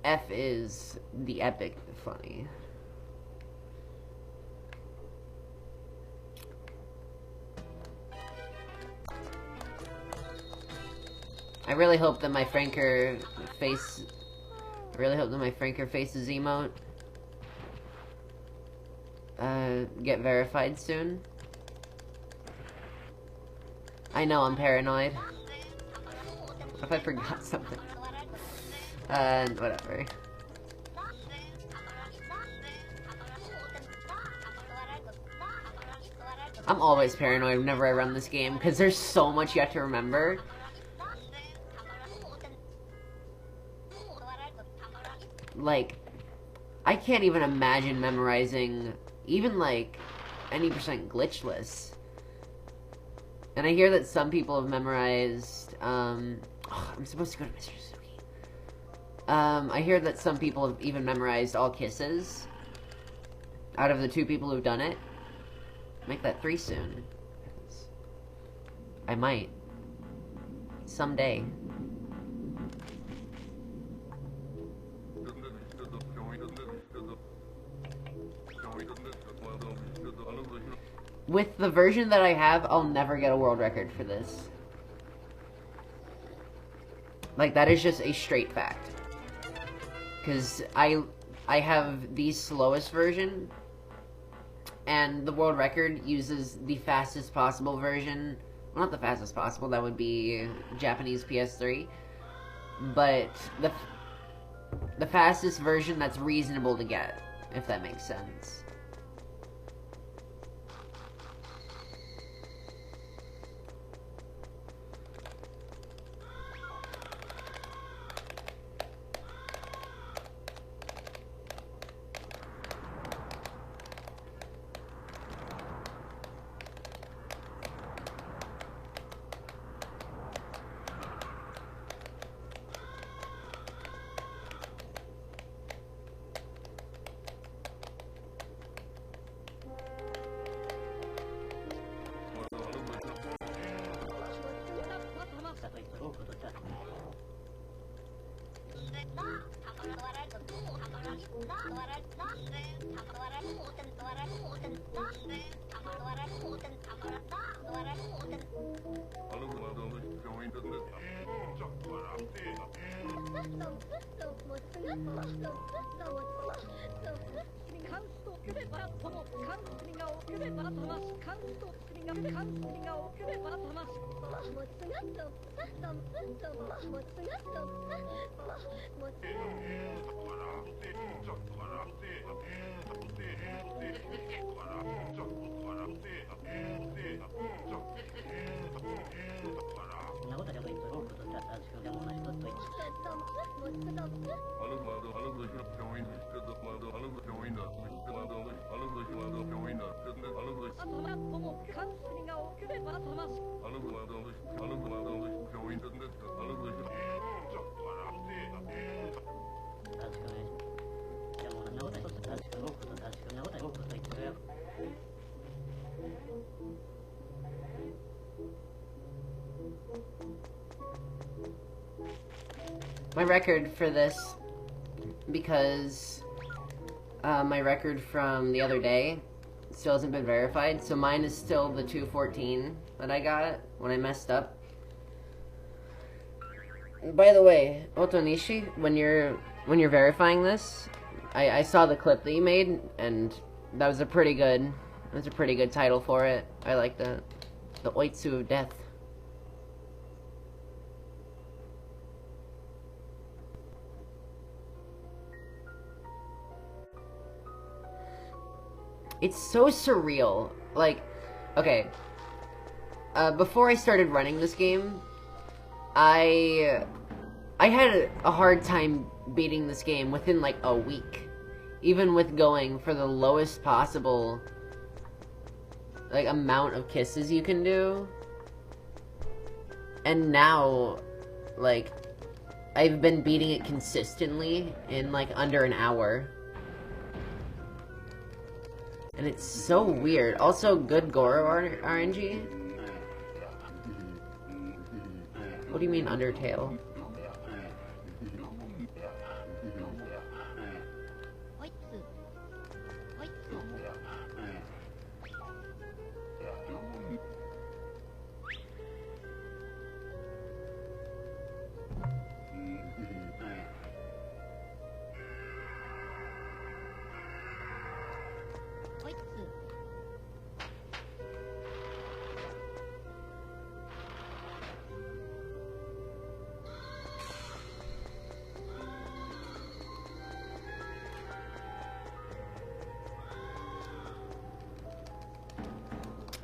F is the epic funny. I really hope that my Franker face... I really hope that my Franker faces emote get verified soon. I know I'm paranoid. What if I forgot something? Whatever. I'm always paranoid whenever I run this game, because there's so much you have to remember. Like, I can't even imagine memorizing even, like, any percent glitchless. And I hear that some people have memorized, I'm supposed to go to Mr. Suzuki. I hear that some people have even memorized all kisses. Out of the 2 people who've done it. Make that 3 soon. I might. Someday. With the version that I have, I'll never get a world record for this. Like, that is just a straight fact. Because I have the slowest version, and the world record uses the fastest possible version. Well, not the fastest possible, that would be Japanese PS3. But the fastest version that's reasonable to get, if that makes sense. My record for this, because my record from the other day still hasn't been verified, so mine is still the 214 that I got when I messed up. By the way, Otonishi, when you're verifying this, I saw the clip that you made, and that was a pretty good title for it. I like that. The Oitsu of Death. It's so surreal. Like, okay. Before I started running this game, I had a hard time beating this game within like a week. Even with going for the lowest possible like amount of kisses you can do. And now, like, I've been beating it consistently in like under an hour. And it's so weird. Also, good Goro RNG. What do you mean Undertale?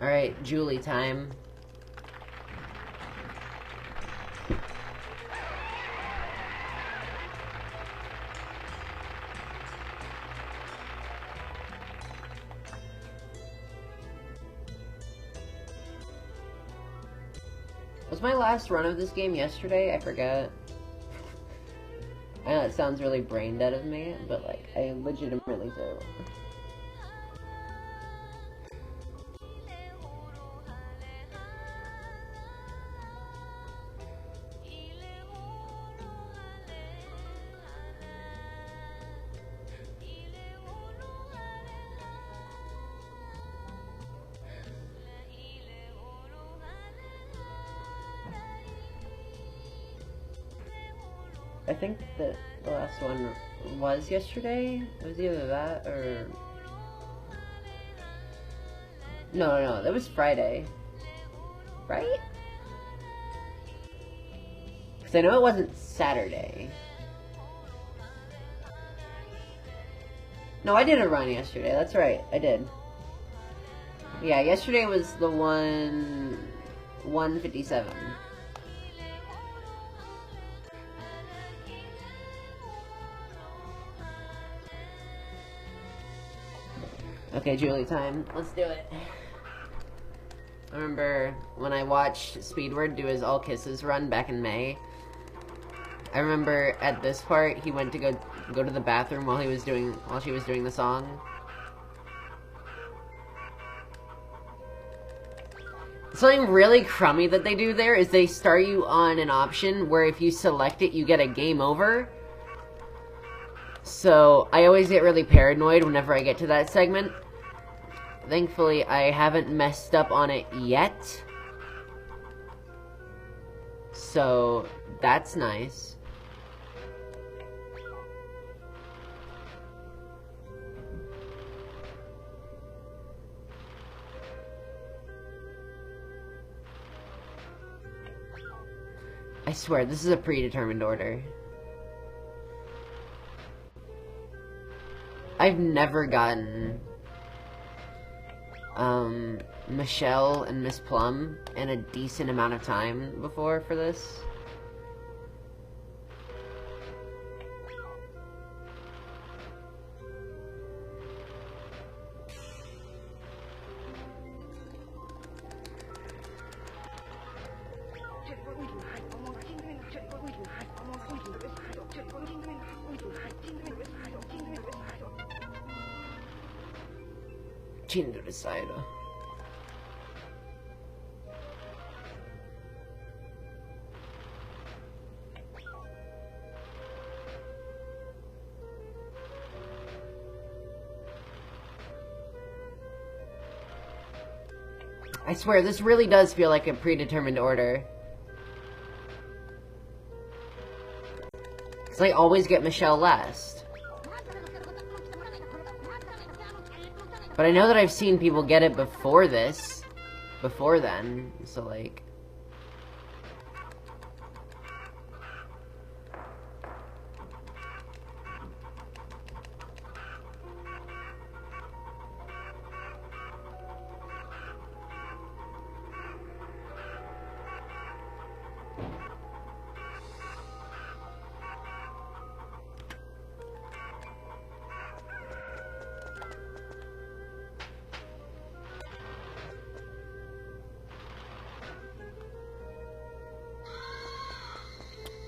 Alright, Julie time. Was my last run of this game yesterday? I forget. I know it sounds really brain dead of me, but like, I legitimately do. I think that the last one was yesterday. It was either that or... No, that was Friday. Right? Because I know it wasn't Saturday. No, I did a run yesterday. That's right. I did. Yeah, yesterday was the 157. Okay, Julie time. Let's do it. I remember when I watched Speedward do his All Kisses run back in May. I remember at this part he went to go to the bathroom while she was doing the song. Something really crummy that they do there is they start you on an option where if you select it, you get a game over. So I always get really paranoid whenever I get to that segment. Thankfully, I haven't messed up on it yet. So that's nice. I swear, this is a predetermined order. I've never gotten Michelle and Miss Plum in a decent amount of time before for this. Chin to the side. I swear, this really does feel like a predetermined order. Because I always get Michelle last. But I know that I've seen people get it before this. Before then. So, like...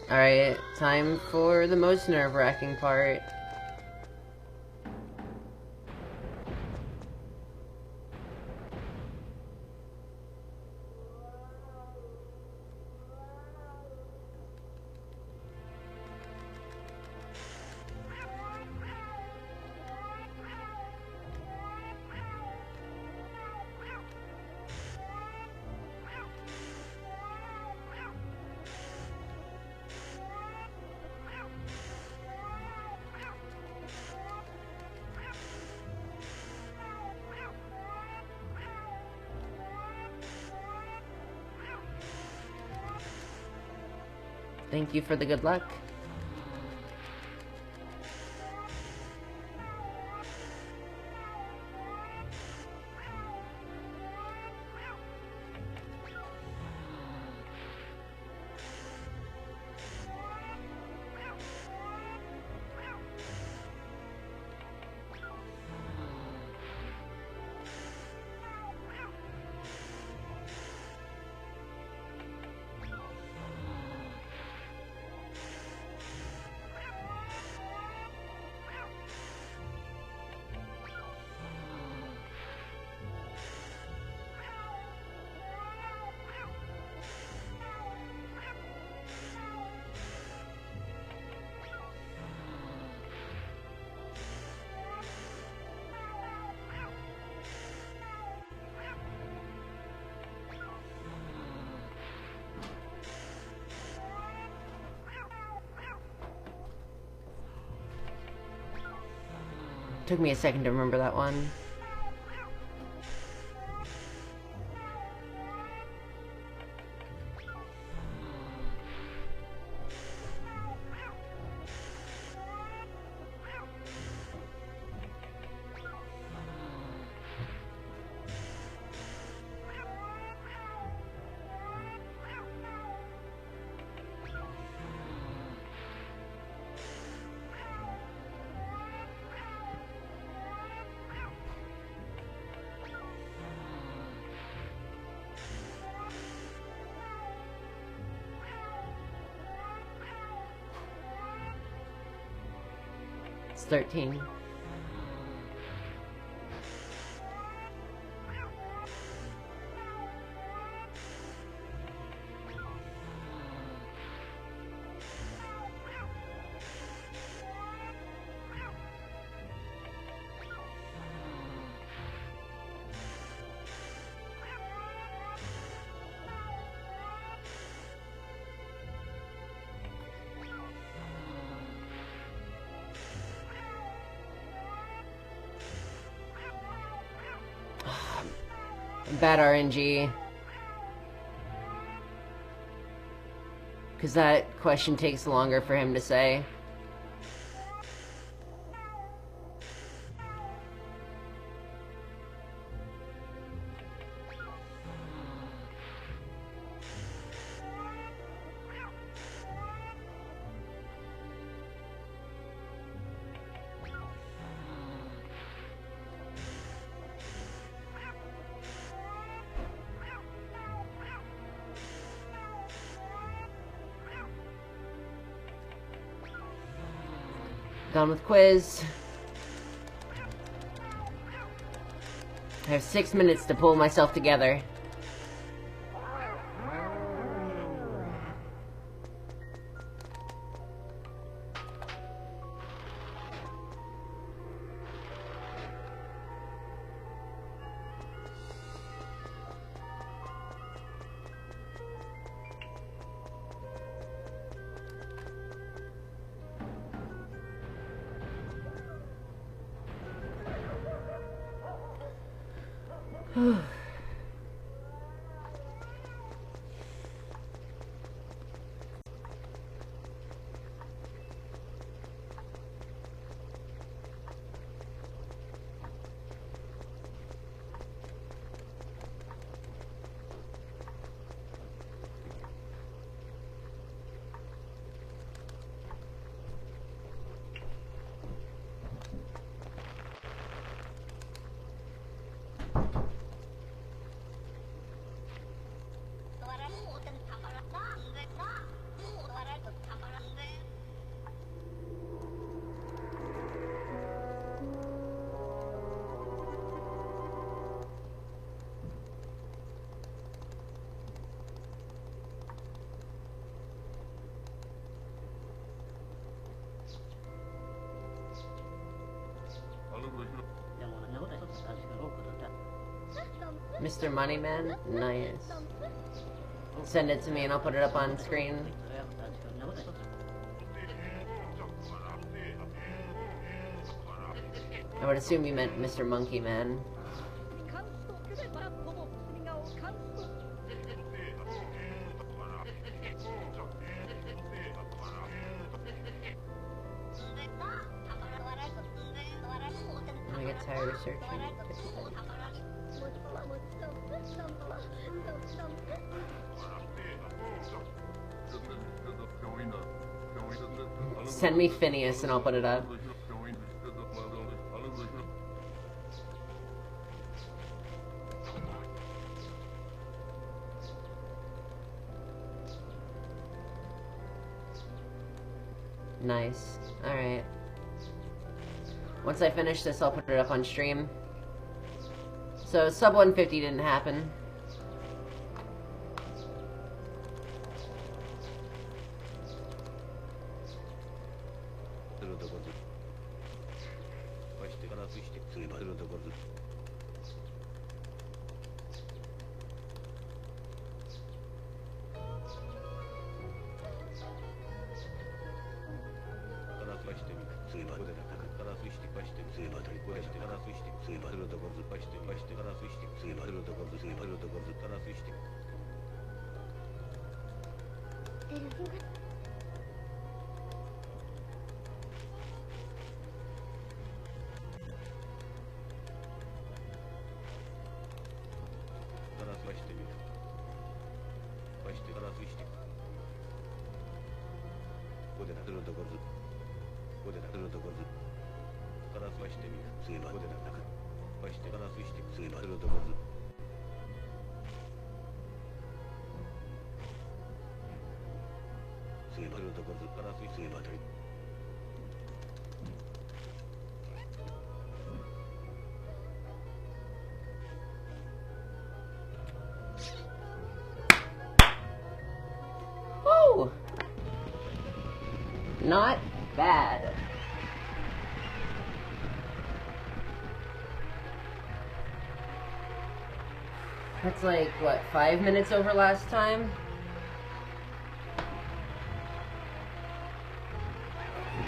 Alright, time for the most nerve-wracking part. Thank you for the good luck. Took me a second to remember that one. It's 13. Bad RNG. Because that question takes longer for him to say. Done with quiz. I have 6 minutes to pull myself together. Mr. Moneyman? Nice. Send it to me and I'll put it up on screen. I would assume you meant Mr. Monkey Man. I get tired of searching. Send me Phineas and I'll put it up. Nice. Alright. Once I finish this, I'll put it up on stream. So, sub 150 didn't happen. Woo! Not bad. That's like, what, 5 minutes over last time?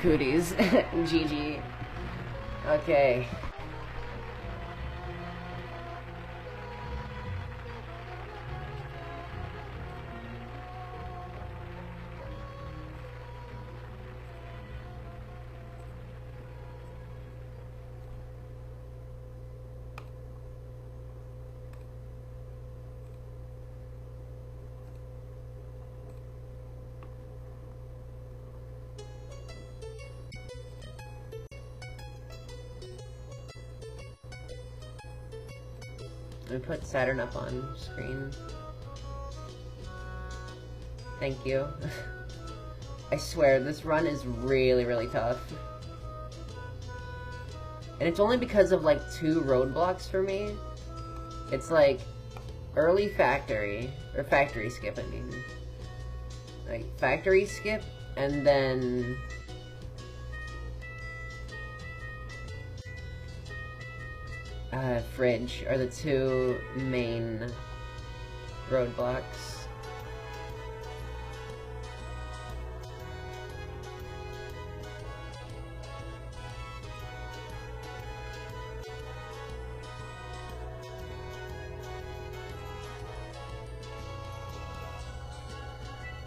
Cooties. GG. Okay. Let me put Saturn up on screen. Thank you. I swear, this run is really, really tough. And it's only because of, like, 2 roadblocks for me. It's, like, early factory, or factory skip, I mean. Like, factory skip, and then... fridge are the 2 main roadblocks.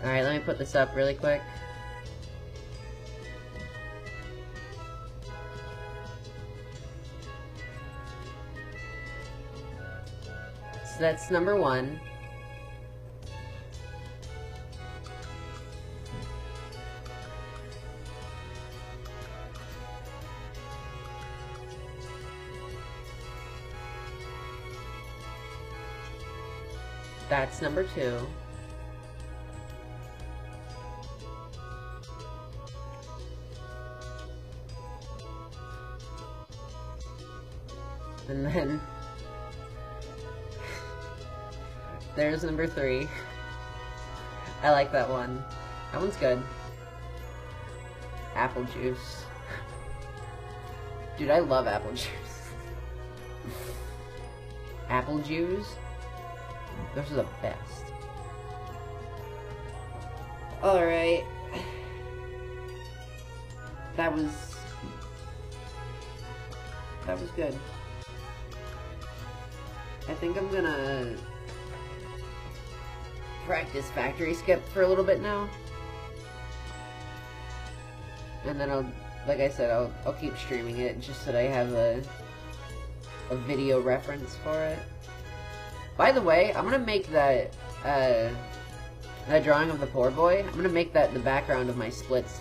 Alright, let me put this up really quick. So that's number 1. That's number 2. And then there's number 3. I like that one. That one's good. Apple juice. Dude, I love apple juice. Apple juice? Those are the best. Alright. That was good. I think I'm gonna practice factory skip for a little bit now. And then I'll, like I said, I'll keep streaming it just so that I have a video reference for it. By the way, I'm gonna make that, that drawing of the poor boy, I'm gonna make that the background of my splits